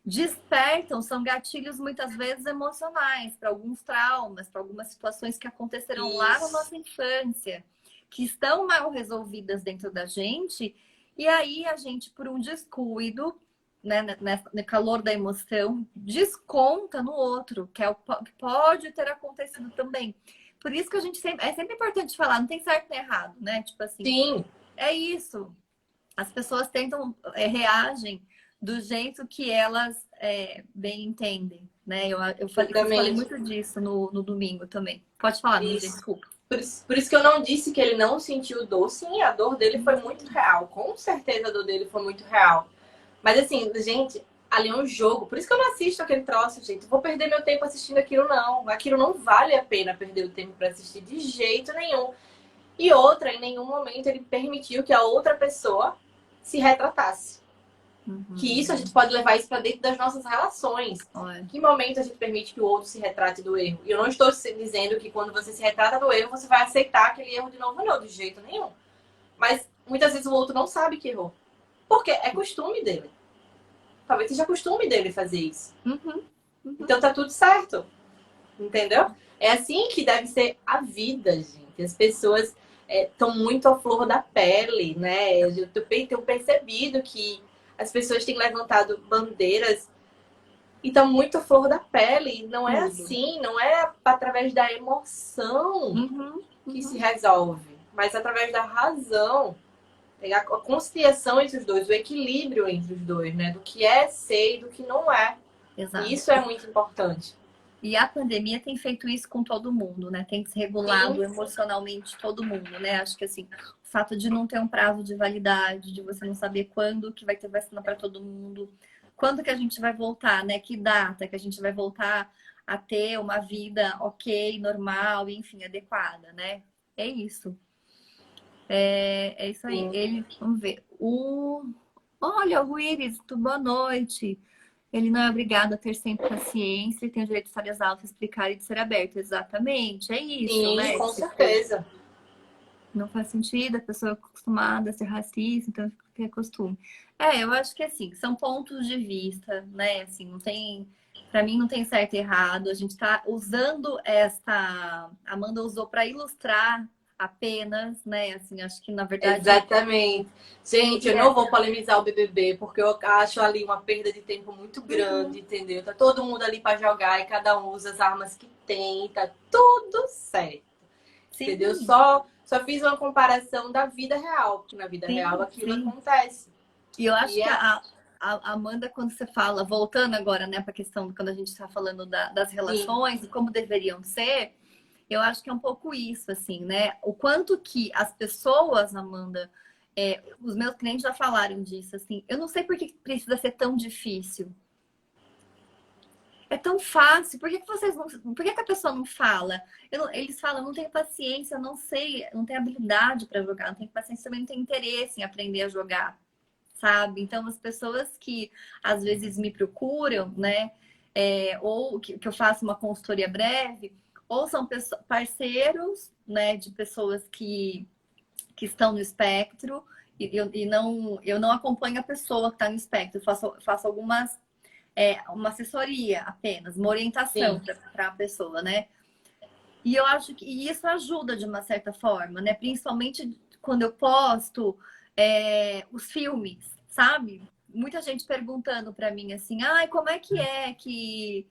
despertam, são gatilhos muitas vezes emocionais para alguns traumas, para algumas situações que aconteceram lá na Isso. nossa infância, que estão mal resolvidas dentro da gente, e aí a gente, por um descuido, né, no calor da emoção, desconta no outro, que é o que pode ter acontecido também. Por isso que a gente sempre, é sempre importante falar, não tem certo nem errado, né? Tipo assim, Sim, é isso. As pessoas tentam, reagem do jeito que elas bem entendem, né? Eu falei exatamente. muito disso no domingo também. Pode falar, me Isso. desculpa. Por isso que eu não disse que ele não sentiu dor. Sim, a dor dele foi muito real. Com certeza a dor dele foi muito real. Mas assim, gente, ali é um jogo. Por isso que eu não assisto aquele troço, gente. Vou perder meu tempo assistindo aquilo, não. Aquilo não vale a pena perder o tempo para assistir de jeito nenhum. E outra, em nenhum momento ele permitiu que a outra pessoa se retratasse. Que isso a gente Uhum. pode levar isso para dentro das nossas relações. Olha, Em que momento a gente permite que o outro se retrate do erro? E eu não estou dizendo que quando você se retrata do erro, você vai aceitar aquele erro de novo, não, de jeito nenhum. Mas muitas vezes o outro não sabe que errou. Porque é costume dele. Talvez seja costume dele fazer isso. uhum, uhum. Então tá tudo certo. Entendeu? É assim que deve ser a vida, gente. As pessoas estão muito à flor da pele, né? Eu tenho percebido que as pessoas têm levantado bandeiras e estão muito à flor da pele. Não é Tudo. assim, não é através da emoção Uhum, que se uhum. resolve, mas através da razão. A conciliação entre os dois, o equilíbrio entre os dois, né? Do que é ser e do que não é. E Exato. isso é muito importante. E a pandemia tem feito isso com todo mundo, né? Tem Sim, desregulado emocionalmente todo mundo, né? Acho que assim, o fato de não ter um prazo de validade, de você não saber quando que vai ter vacina para todo mundo, quando que a gente vai voltar, né? Que data que a gente vai voltar a ter uma vida ok, normal, enfim, adequada, né? É isso. É isso aí. Sim. Ele, vamos ver. Olha, o Iris, boa noite. Ele não é obrigado a ter sempre paciência, ele tem o direito de falar alto, explicar e de ser aberto. Exatamente, é isso, Sim, né? com Tipo, certeza. não faz sentido, a pessoa é acostumada a ser racista, então é costume. Eu acho que assim, são pontos de vista, né? Assim, não tem. Pra mim não tem certo e errado. A gente tá usando esta. A Amanda usou para ilustrar apenas, né? Assim, acho que na verdade. Exatamente. Gente, E eu não vou polemizar o BBB, porque eu acho ali uma perda de tempo muito grande, Uhum. entendeu? Tá todo mundo ali para jogar e cada um usa as armas que tem, tá tudo certo, entendeu? Sim, Só fiz uma comparação da vida real, porque na vida real sim, aquilo sim. acontece. E eu acho E que é a Amanda, quando você fala, voltando agora, né, para a questão, quando a gente está falando das assim, relações e como deveriam ser, eu acho que é um pouco isso, assim, né? O quanto que as pessoas, Amanda, os meus clientes já falaram disso, assim, eu não sei por que precisa ser tão difícil. É tão fácil, por que vocês não. Por que a pessoa não fala? Eles falam, não tenho paciência, eu não sei, não tenho habilidade para jogar, não tenho paciência, também não tenho interesse em aprender a jogar, sabe? Então, as pessoas que às vezes me procuram, né, ou que eu faço uma consultoria breve, ou são parceiros, né, de pessoas que estão no espectro, eu não acompanho a pessoa que está no espectro, faço algumas, uma assessoria apenas, uma orientação sim, para a pessoa, né? E eu acho que isso ajuda de uma certa forma, né? Principalmente quando eu posto os filmes, sabe? Muita gente perguntando para mim assim, ai, como é que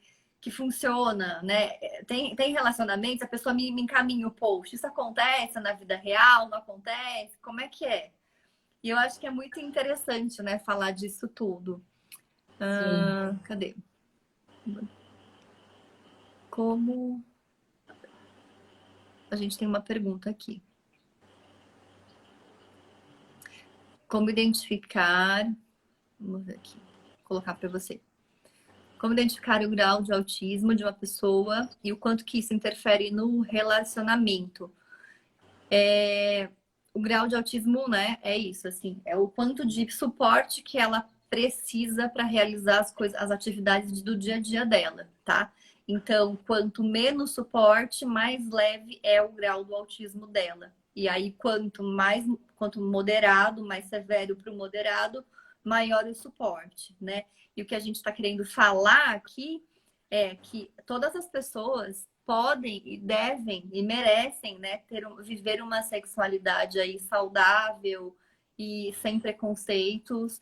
funciona, né? Tem relacionamentos, a pessoa me encaminha o post. Isso acontece na vida real? Não acontece? Como é que é? E eu acho que é muito interessante, né, falar disso tudo. sim. Cadê? Como a gente tem uma pergunta aqui. Como identificar. Vamos ver aqui. Vou colocar para você. Como identificar o grau de autismo de uma pessoa e o quanto que isso interfere no relacionamento. O grau de autismo, né, é isso, assim, é o quanto de suporte que ela precisa para realizar as coisas, as atividades do dia a dia dela, tá? Então, quanto menos suporte, mais leve é o grau do autismo dela. E aí, quanto moderado, mais severo para o moderado, maior o suporte, né? E o que a gente está querendo falar aqui é que todas as pessoas podem e devem e merecem, né, viver uma sexualidade aí saudável e sem preconceitos,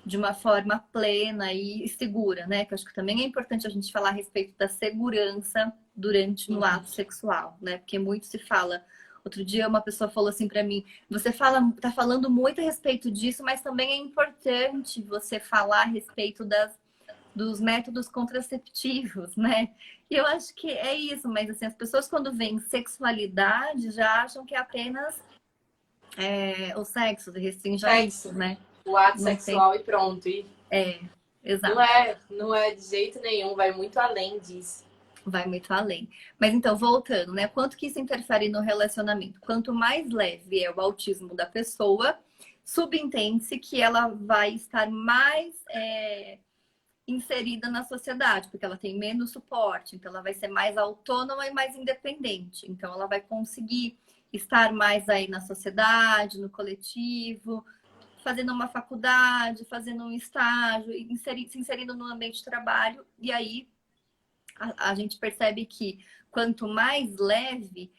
de uma forma plena e segura, né? Que eu acho que também é importante a gente falar a respeito da segurança durante no ato sexual, né? Porque muito se fala. Outro dia uma pessoa falou assim para mim: "Você tá falando muito a respeito disso, mas também é importante você falar a respeito dos métodos contraceptivos, né? E eu acho que é isso, mas assim, as pessoas quando veem sexualidade já acham que é apenas o sexo, restringe a isso, Sexo, né? o ato Não tem. sexual e pronto. E Exato. não é de jeito nenhum, vai muito além disso. Vai muito além. Mas então, voltando, né? Quanto que isso interfere no relacionamento? Quanto mais leve é o autismo da pessoa, subentende-se que ela vai estar mais inserida na sociedade, porque ela tem menos suporte, então ela vai ser mais autônoma e mais independente. Então ela vai conseguir estar mais aí na sociedade, no coletivo, fazendo uma faculdade, fazendo um estágio, se inserindo no ambiente de trabalho, e aí a gente percebe que quanto mais leve,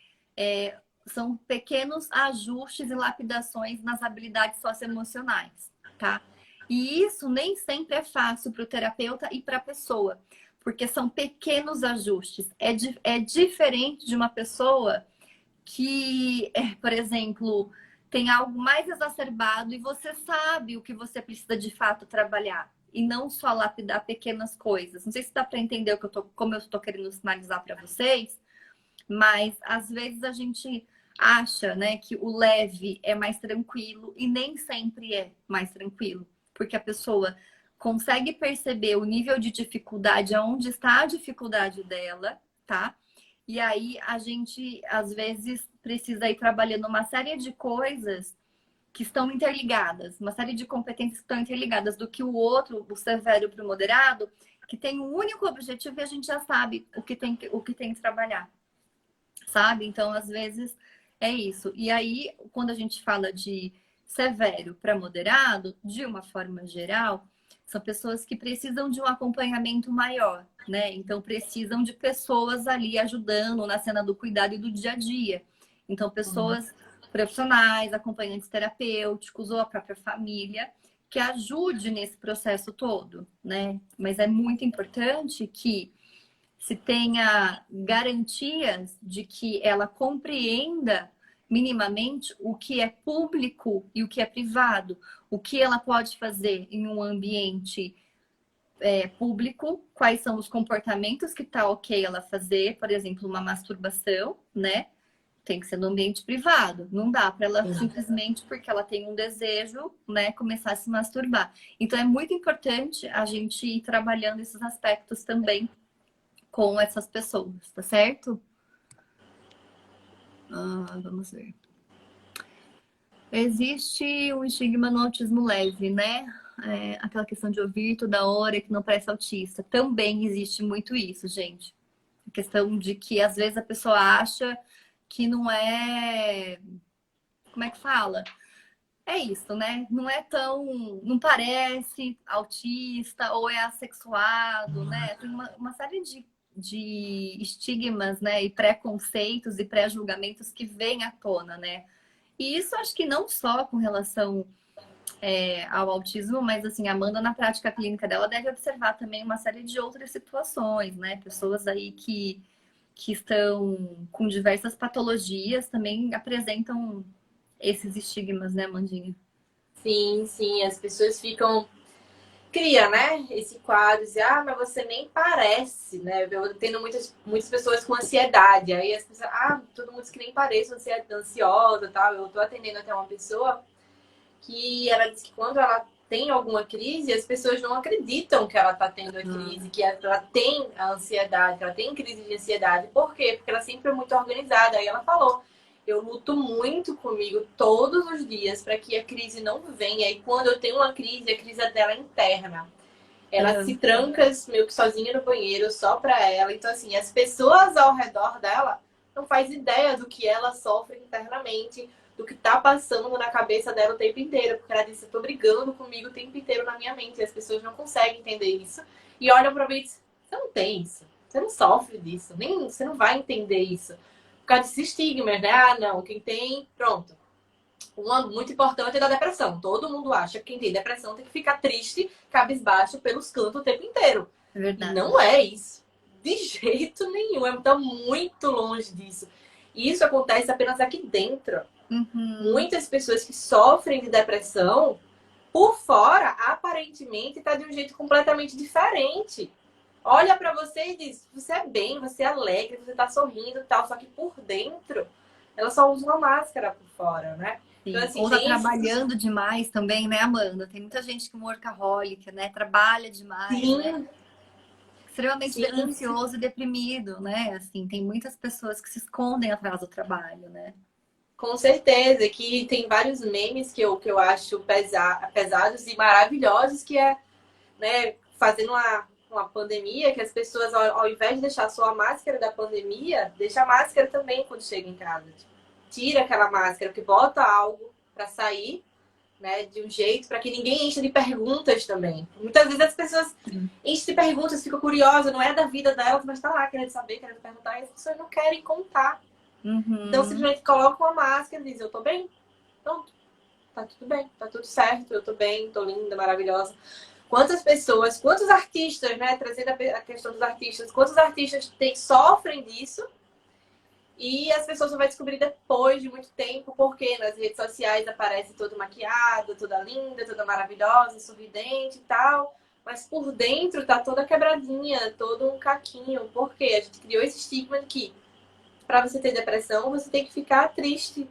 são pequenos ajustes e lapidações nas habilidades socioemocionais, tá? E isso nem sempre é fácil para o terapeuta e para a pessoa, porque são pequenos ajustes. É diferente de uma pessoa que, por exemplo, tem algo mais exacerbado e você sabe o que você precisa de fato trabalhar. E não só lapidar pequenas coisas. Não sei se dá para entender como eu estou querendo sinalizar para vocês, mas às vezes a gente acha, né, que o leve é mais tranquilo e nem sempre é mais tranquilo, porque a pessoa consegue perceber o nível de dificuldade, aonde está a dificuldade dela, tá? E aí a gente às vezes precisa ir trabalhando uma série de coisas que estão interligadas, uma série de competências que estão interligadas, do que o outro, o severo para o moderado, que tem um único objetivo e a gente já sabe o que tem que trabalhar, sabe? Então, às vezes, é isso. E aí, quando a gente fala de severo para moderado, de uma forma geral, são pessoas que precisam de um acompanhamento maior, né? Então, precisam de pessoas ali ajudando na cena do cuidado e do dia a dia. Então, pessoas profissionais, acompanhantes terapêuticos ou a própria família que ajude nesse processo todo, né? Mas é muito importante que se tenha garantias de que ela compreenda minimamente o que é público e o que é privado, o que ela pode fazer em um ambiente público, quais são os comportamentos que tá ok ela fazer, por exemplo, uma masturbação, né? Tem que ser no ambiente privado. Não dá para ela simplesmente porque ela tem um desejo, né, começar a se masturbar. Então é muito importante a gente ir trabalhando esses aspectos também com essas pessoas, tá certo? Vamos ver. Existe um estigma no autismo leve, né? Aquela questão de ouvir toda hora que não parece autista. Também existe muito isso, gente. A questão de que às vezes a pessoa acha que não é... Como é que fala? É isso, né? Não é tão... Não parece autista ou é assexuado, né? Tem uma série de estigmas, né? E preconceitos e pré-julgamentos que vêm à tona, né? E isso acho que não só com relação ao autismo, mas assim, a Amanda na prática clínica dela deve observar também uma série de outras situações, né? Pessoas aí que estão com diversas patologias também apresentam esses estigmas, né, Amandinha? Sim, sim, as pessoas ficam... Cria, né? Esse quadro, dizer, mas você nem parece, né? Eu tendo muitas pessoas com ansiedade. Aí as pessoas, todo mundo diz que nem pareço ansiosa e tal. Eu tô atendendo até uma pessoa que ela disse que quando ela tem alguma crise, as pessoas não acreditam que ela tá tendo a crise, que ela tem a ansiedade, que ela tem crise de ansiedade. Por quê? Porque ela sempre é muito organizada. Aí ela falou, eu luto muito comigo todos os dias para que a crise não venha. E quando eu tenho uma crise, a crise dela é interna. Ela se tranca meio que sozinha no banheiro, só para ela. Então, assim, as pessoas ao redor dela não fazem ideia do que ela sofre internamente, do que tá passando na cabeça dela o tempo inteiro. Porque ela disse, eu tô brigando comigo o tempo inteiro na minha mente. E as pessoas não conseguem entender isso. E olham pra mim e dizem, você não tem isso. Você não sofre disso. Nem, você não vai entender isso. Por causa desses estigmas, né? Não, quem tem, pronto. Uma muito importante é da depressão. Todo mundo acha que quem tem depressão tem que ficar triste, cabisbaixo pelos cantos o tempo inteiro. É verdade. E não é isso. De jeito nenhum. Está muito longe disso. E isso acontece apenas aqui dentro. Muitas pessoas que sofrem de depressão, por fora, aparentemente, está de um jeito completamente diferente. Olha pra você e diz, você é bem, você é alegre, você tá sorrindo e tal, só que por dentro ela só usa uma máscara por fora, né? Então, assim, ou tá trabalhando demais também, né, Amanda? Tem muita gente que é workaholic, né? Trabalha demais, né? Extremamente ansioso e deprimido, né? Assim, tem muitas pessoas que se escondem atrás do trabalho, né? Com certeza, que tem vários memes que eu acho pesados e maravilhosos, que é, né, fazendo uma pandemia, que as pessoas, ao invés de deixar só a máscara da pandemia, deixa a máscara também quando chega em casa. Tira aquela máscara, que bota algo para sair, né, de um jeito para que ninguém encha de perguntas também. Muitas vezes as pessoas enchem de perguntas, ficam curiosas, não é da vida delas, mas tá lá querendo saber, querendo perguntar, e as pessoas não querem contar. Então simplesmente colocam uma máscara e dizem, eu tô bem, pronto, tá tudo bem, tá tudo certo, eu tô bem, tô linda, maravilhosa. Quantas pessoas, quantos artistas, né, trazendo a questão dos artistas, quantos artistas sofrem disso e as pessoas só vão descobrir depois de muito tempo, porque nas redes sociais aparece toda maquiada, toda linda, toda maravilhosa, sorridente e tal, mas por dentro tá toda quebradinha, todo um caquinho, porque a gente criou esse estigma de que para você ter depressão, você tem que ficar triste,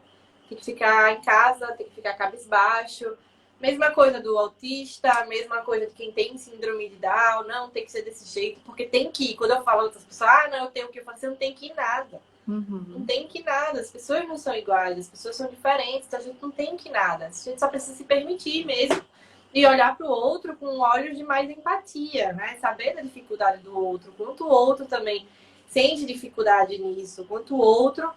tem que ficar em casa, tem que ficar cabisbaixo. Mesma coisa do autista, mesma coisa de quem tem síndrome de Down, não tem que ser desse jeito, porque tem que ir. Quando eu falo a outras pessoas, não, eu tenho que ir, você não tem que ir nada. Não Uhum. tem que nada, as pessoas não são iguais, as pessoas são diferentes, então a gente não tem que nada. A gente só precisa se permitir mesmo e olhar para o outro com olhos de mais empatia, né? Saber da dificuldade do outro, quanto o outro também sente dificuldade nisso, quanto o outro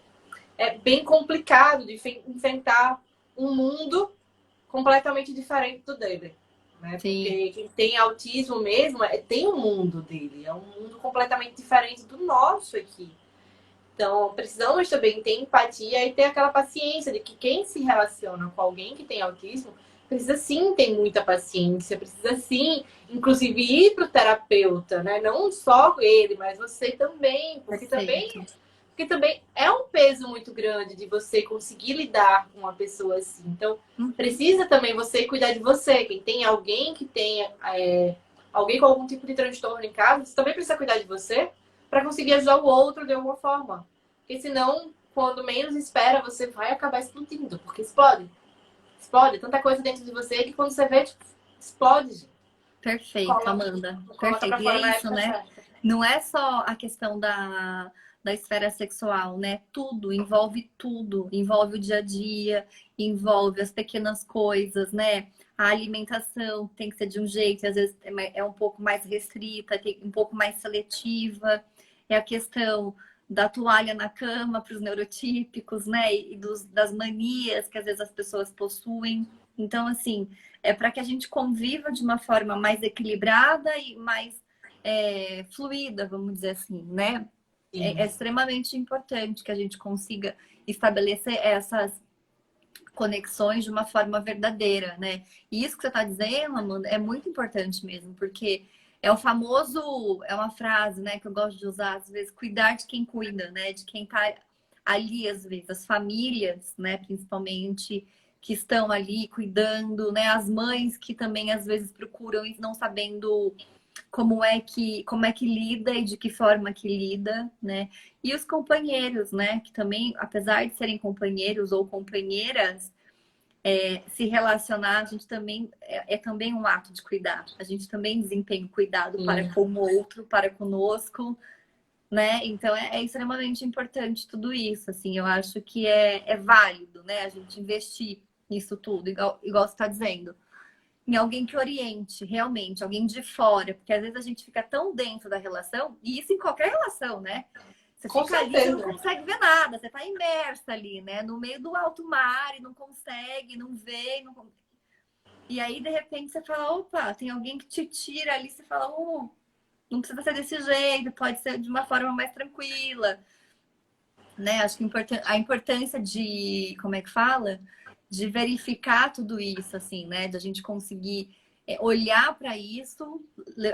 é bem complicado de enfrentar um mundo completamente diferente do dele. Né? Sim, Porque quem tem autismo mesmo tem um mundo dele, é um mundo completamente diferente do nosso aqui. Então, precisamos também ter empatia e ter aquela paciência de que quem se relaciona com alguém que tem autismo precisa sim ter muita paciência, precisa sim, inclusive, ir para o terapeuta, né? Não só ele, mas você também, perfeito. porque também é um peso muito grande de você conseguir lidar com uma pessoa assim. Então, Uhum. precisa também você cuidar de você. Quem tem alguém que tenha alguém com algum tipo de transtorno em casa, você também precisa cuidar de você para conseguir ajudar o outro de alguma forma. Porque senão, quando menos espera, você vai acabar explodindo. Porque explode. Explode. Tanta coisa dentro de você que quando você vê, tipo, explode, gente. Perfeito, Coloca, Amanda. coloca pra Perfeito. E é fora na isso, época né? certa. Não é só a questão da esfera sexual, né? Tudo, envolve tudo. Envolve o dia a dia, envolve as pequenas coisas, né? A alimentação tem que ser de um jeito, e às vezes é um pouco mais restrita, tem um pouco mais seletiva. É a questão da toalha na cama para os neurotípicos, né? E das manias que às vezes as pessoas possuem. Então, assim, é para que a gente conviva de uma forma mais equilibrada e mais fluida, vamos dizer assim, né? É Sim. extremamente importante que a gente consiga estabelecer essas conexões de uma forma verdadeira, né? E isso que você está dizendo, Amanda, é muito importante mesmo, porque é o famoso, é uma frase, né, que eu gosto de usar às vezes, cuidar de quem cuida, né? De quem está ali, às vezes, as famílias, né, principalmente, que estão ali cuidando, né? As mães que também às vezes procuram e não sabendo como é que lida e de que forma que lida, né? E os companheiros, né? Que também, apesar de serem companheiros ou companheiras, se relacionar, a gente também é também um ato de cuidar. A gente também desempenha o cuidado para Sim. com o outro, para conosco, né? Então é extremamente importante tudo isso. Assim, eu acho que é válido, né? A gente investir nisso tudo, igual você está dizendo em alguém que oriente, realmente, alguém de fora, porque às vezes a gente fica tão dentro da relação, e isso em qualquer relação, né? Você Com fica ali, você não certeza. consegue ver nada, você tá imersa ali, né? No meio do alto mar e não consegue, não vê, não... E aí, de repente, você fala, opa, tem alguém que te tira ali, você fala, não precisa ser desse jeito, pode ser de uma forma mais tranquila, né? Acho que a importância de, como é que fala? De verificar tudo isso, assim, né? De a gente conseguir olhar para isso,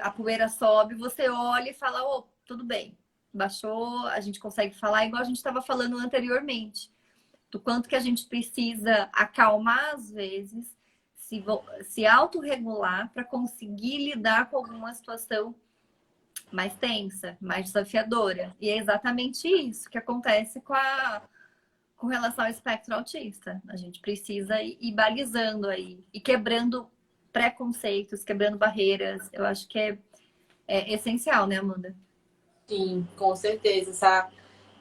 a poeira sobe, você olha e fala, oh, tudo bem, baixou, a gente consegue falar igual a gente estava falando anteriormente, do quanto que a gente precisa acalmar às vezes, se autorregular para conseguir lidar com alguma situação mais tensa, mais desafiadora. E é exatamente isso que acontece com relação ao espectro autista. A gente precisa ir balizando aí e quebrando preconceitos, quebrando barreiras. Eu acho que é essencial, né, Amanda? Sim, com certeza. Essa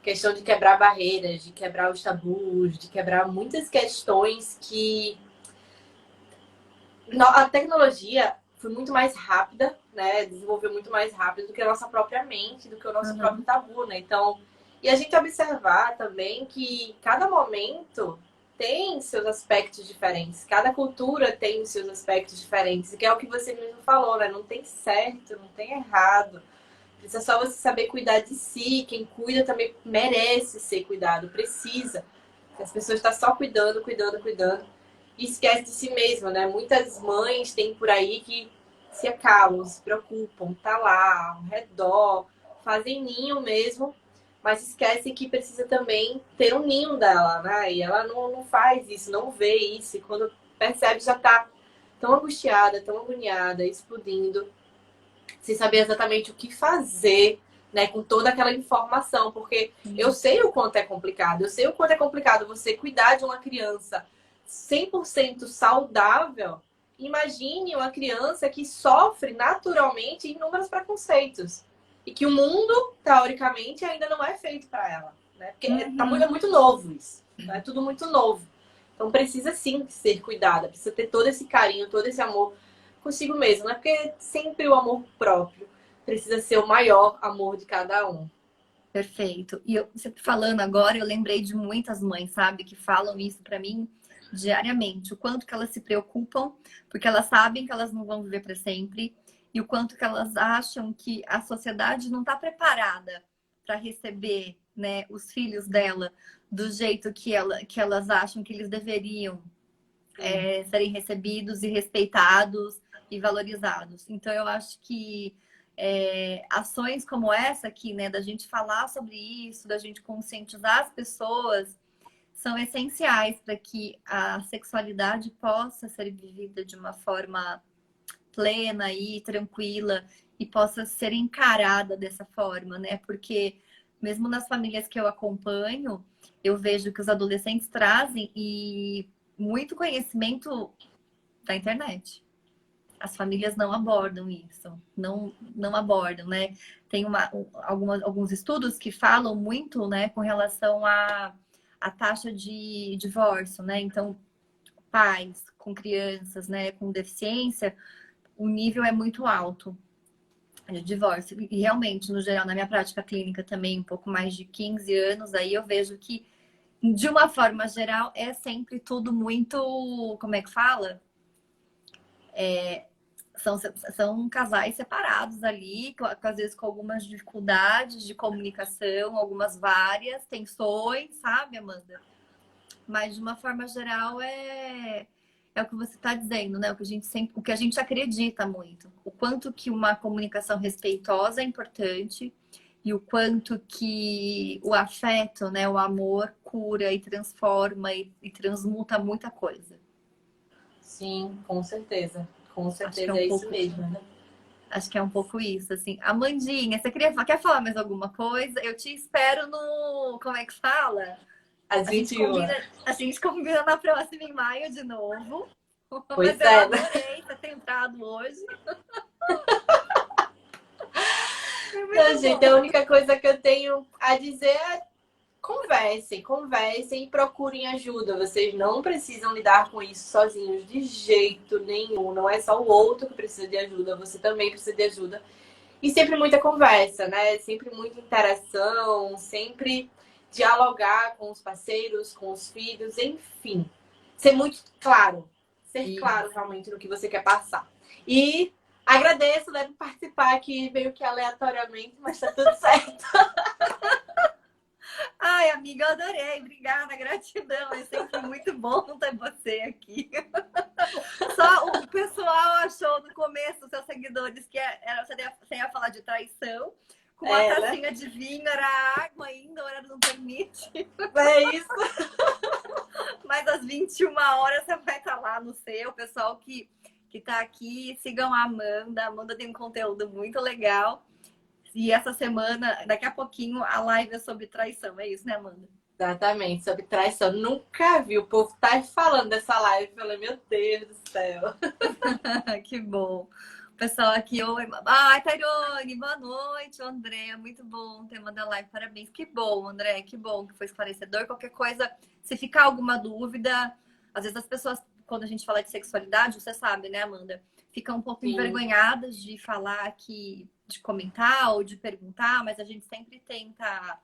questão de quebrar barreiras, de quebrar os tabus, de quebrar muitas questões que a tecnologia foi muito mais rápida, né? Desenvolveu muito mais rápido do que a nossa própria mente, do que o nosso próprio Uhum. tabu, né? Então, e a gente observar também que cada momento tem seus aspectos diferentes, cada cultura tem seus aspectos diferentes, que é o que você mesmo falou, né? Não tem certo, não tem errado. Precisa só você saber cuidar de si. Quem cuida também merece ser cuidado, precisa. As pessoas estão só cuidando, cuidando, cuidando e esquece de si mesma, né? Muitas mães têm por aí que se acabam, se preocupam, tá lá ao redor, fazem ninho mesmo, mas esquece que precisa também ter um ninho dela, né? E ela não faz isso, não vê isso, e quando percebe já tá tão angustiada, tão agoniada, explodindo, sem saber exatamente o que fazer, né, com toda aquela informação, porque eu sei o quanto é complicado, eu sei o quanto é complicado você cuidar de uma criança 100% saudável. Imagine uma criança que sofre naturalmente inúmeros preconceitos e que o mundo, teoricamente, ainda não é feito para ela. né? Porque é muito novo isso. É tudo muito novo. Então precisa sim ser cuidada, precisa ter todo esse carinho, todo esse amor consigo mesmo, né? Porque sempre o amor próprio precisa ser o maior amor de cada um. Perfeito. E você falando agora, eu lembrei de muitas mães, sabe, que falam isso pra mim diariamente, o quanto que elas se preocupam, porque elas sabem que elas não vão viver para sempre, e o quanto que elas acham que a sociedade não está preparada para receber, né, os filhos dela do jeito que elas acham que eles deveriam serem recebidos e respeitados e valorizados. Então, eu acho que ações como essa aqui, né, da gente falar sobre isso, da gente conscientizar as pessoas, são essenciais para que a sexualidade possa ser vivida de uma forma plena e tranquila e possa ser encarada dessa forma, né? Porque mesmo nas famílias que eu acompanho, eu vejo que os adolescentes trazem e muito conhecimento da internet. As famílias não abordam isso, não abordam, né? Tem alguns estudos que falam muito, né, com relação a taxa de divórcio, né? Então, pais com crianças, né, com deficiência, o nível é muito alto de divórcio. E realmente, no geral, na minha prática clínica também, um pouco mais de 15 anos, aí eu vejo que, de uma forma geral, é sempre tudo muito, como é que fala? São casais separados ali, às vezes com algumas dificuldades de comunicação, algumas várias tensões, sabe, Amanda? Mas de uma forma geral é o que você está dizendo, né? O que a gente acredita muito. O quanto que uma comunicação respeitosa é importante e o quanto que o afeto, né, o amor cura e transforma e transmuta muita coisa. Sim, com certeza. Com Acho que é certeza um é isso pouco, mesmo, né? acho que é um pouco isso, assim. Amandinha, você quer falar mais alguma coisa? Eu te espero no, como é que fala? Às A gente 21. combina na próxima em maio de novo. Mas Pois eu é, né? adorei você ter entrado hoje. Foi Então, muito gente, a bom. única coisa que eu tenho a dizer é conversem, conversem e procurem ajuda. Vocês não precisam lidar com isso sozinhos de jeito nenhum. Não é só o outro que precisa de ajuda, você também precisa de ajuda. E sempre muita conversa, né? Sempre muita interação, sempre dialogar com os parceiros, com os filhos, enfim. Ser muito claro. Ser claro realmente no que você quer passar. E agradeço, né, por participar aqui meio que aleatoriamente, mas tá tudo certo. Ai, amiga, eu adorei. Obrigada, gratidão. É sempre muito bom ter você aqui. Só o pessoal achou no começo, os seus seguidores, que você ia falar de traição. Com uma tacinha de vinho, era água ainda, o horário não permite. É isso. Mas às 21 horas você vai estar lá no seu. O pessoal que tá aqui, sigam a Amanda. A Amanda tem um conteúdo muito legal. E essa semana, daqui a pouquinho, a live é sobre traição. É isso, né, Amanda? Exatamente, sobre traição. Nunca vi. O povo tá falando dessa live. Eu falei, meu Deus do céu. Que bom. O pessoal aqui, oi. Ai, Tairone, boa noite, André. Muito bom ter mandado live. Parabéns. Que bom, André. Que bom que foi esclarecedor. Qualquer coisa, se ficar alguma dúvida, às vezes as pessoas, quando a gente fala de sexualidade, você sabe, né, Amanda? Ficam um pouco envergonhadas de falar aqui, de comentar ou de perguntar, mas a gente sempre tenta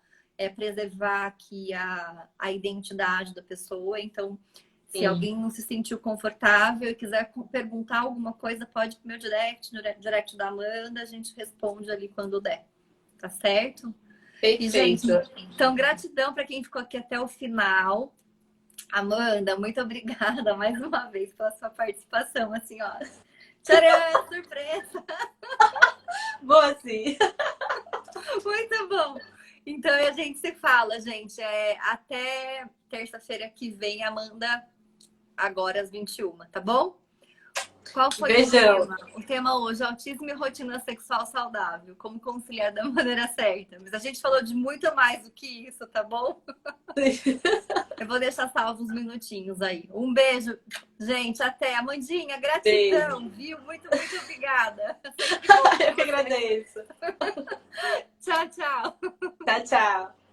preservar aqui a identidade da pessoa. Então, se alguém não se sentiu confortável e quiser perguntar alguma coisa, pode ir pro meu direct, no direct da Amanda, a gente responde ali quando der. Tá certo? Perfeito. E, gente, então, gratidão para quem ficou aqui até o final. Amanda, muito obrigada mais uma vez pela sua participação, assim, ó. Tcharam, surpresa! Boa, sim. Muito bom. Então, a gente se fala, gente. Até terça-feira que vem, Amanda, agora às 21, tá bom? Qual foi Beijão. o tema? O tema hoje é autismo e rotina sexual saudável. Como conciliar da maneira certa. Mas a gente falou de muito mais do que isso, tá bom? Eu vou deixar salvo uns minutinhos aí. Um beijo, gente. Até. Amandinha, gratidão, beijo. Viu? Muito, muito obrigada. Eu que agradeço. Tchau, tchau. Tchau, tchau.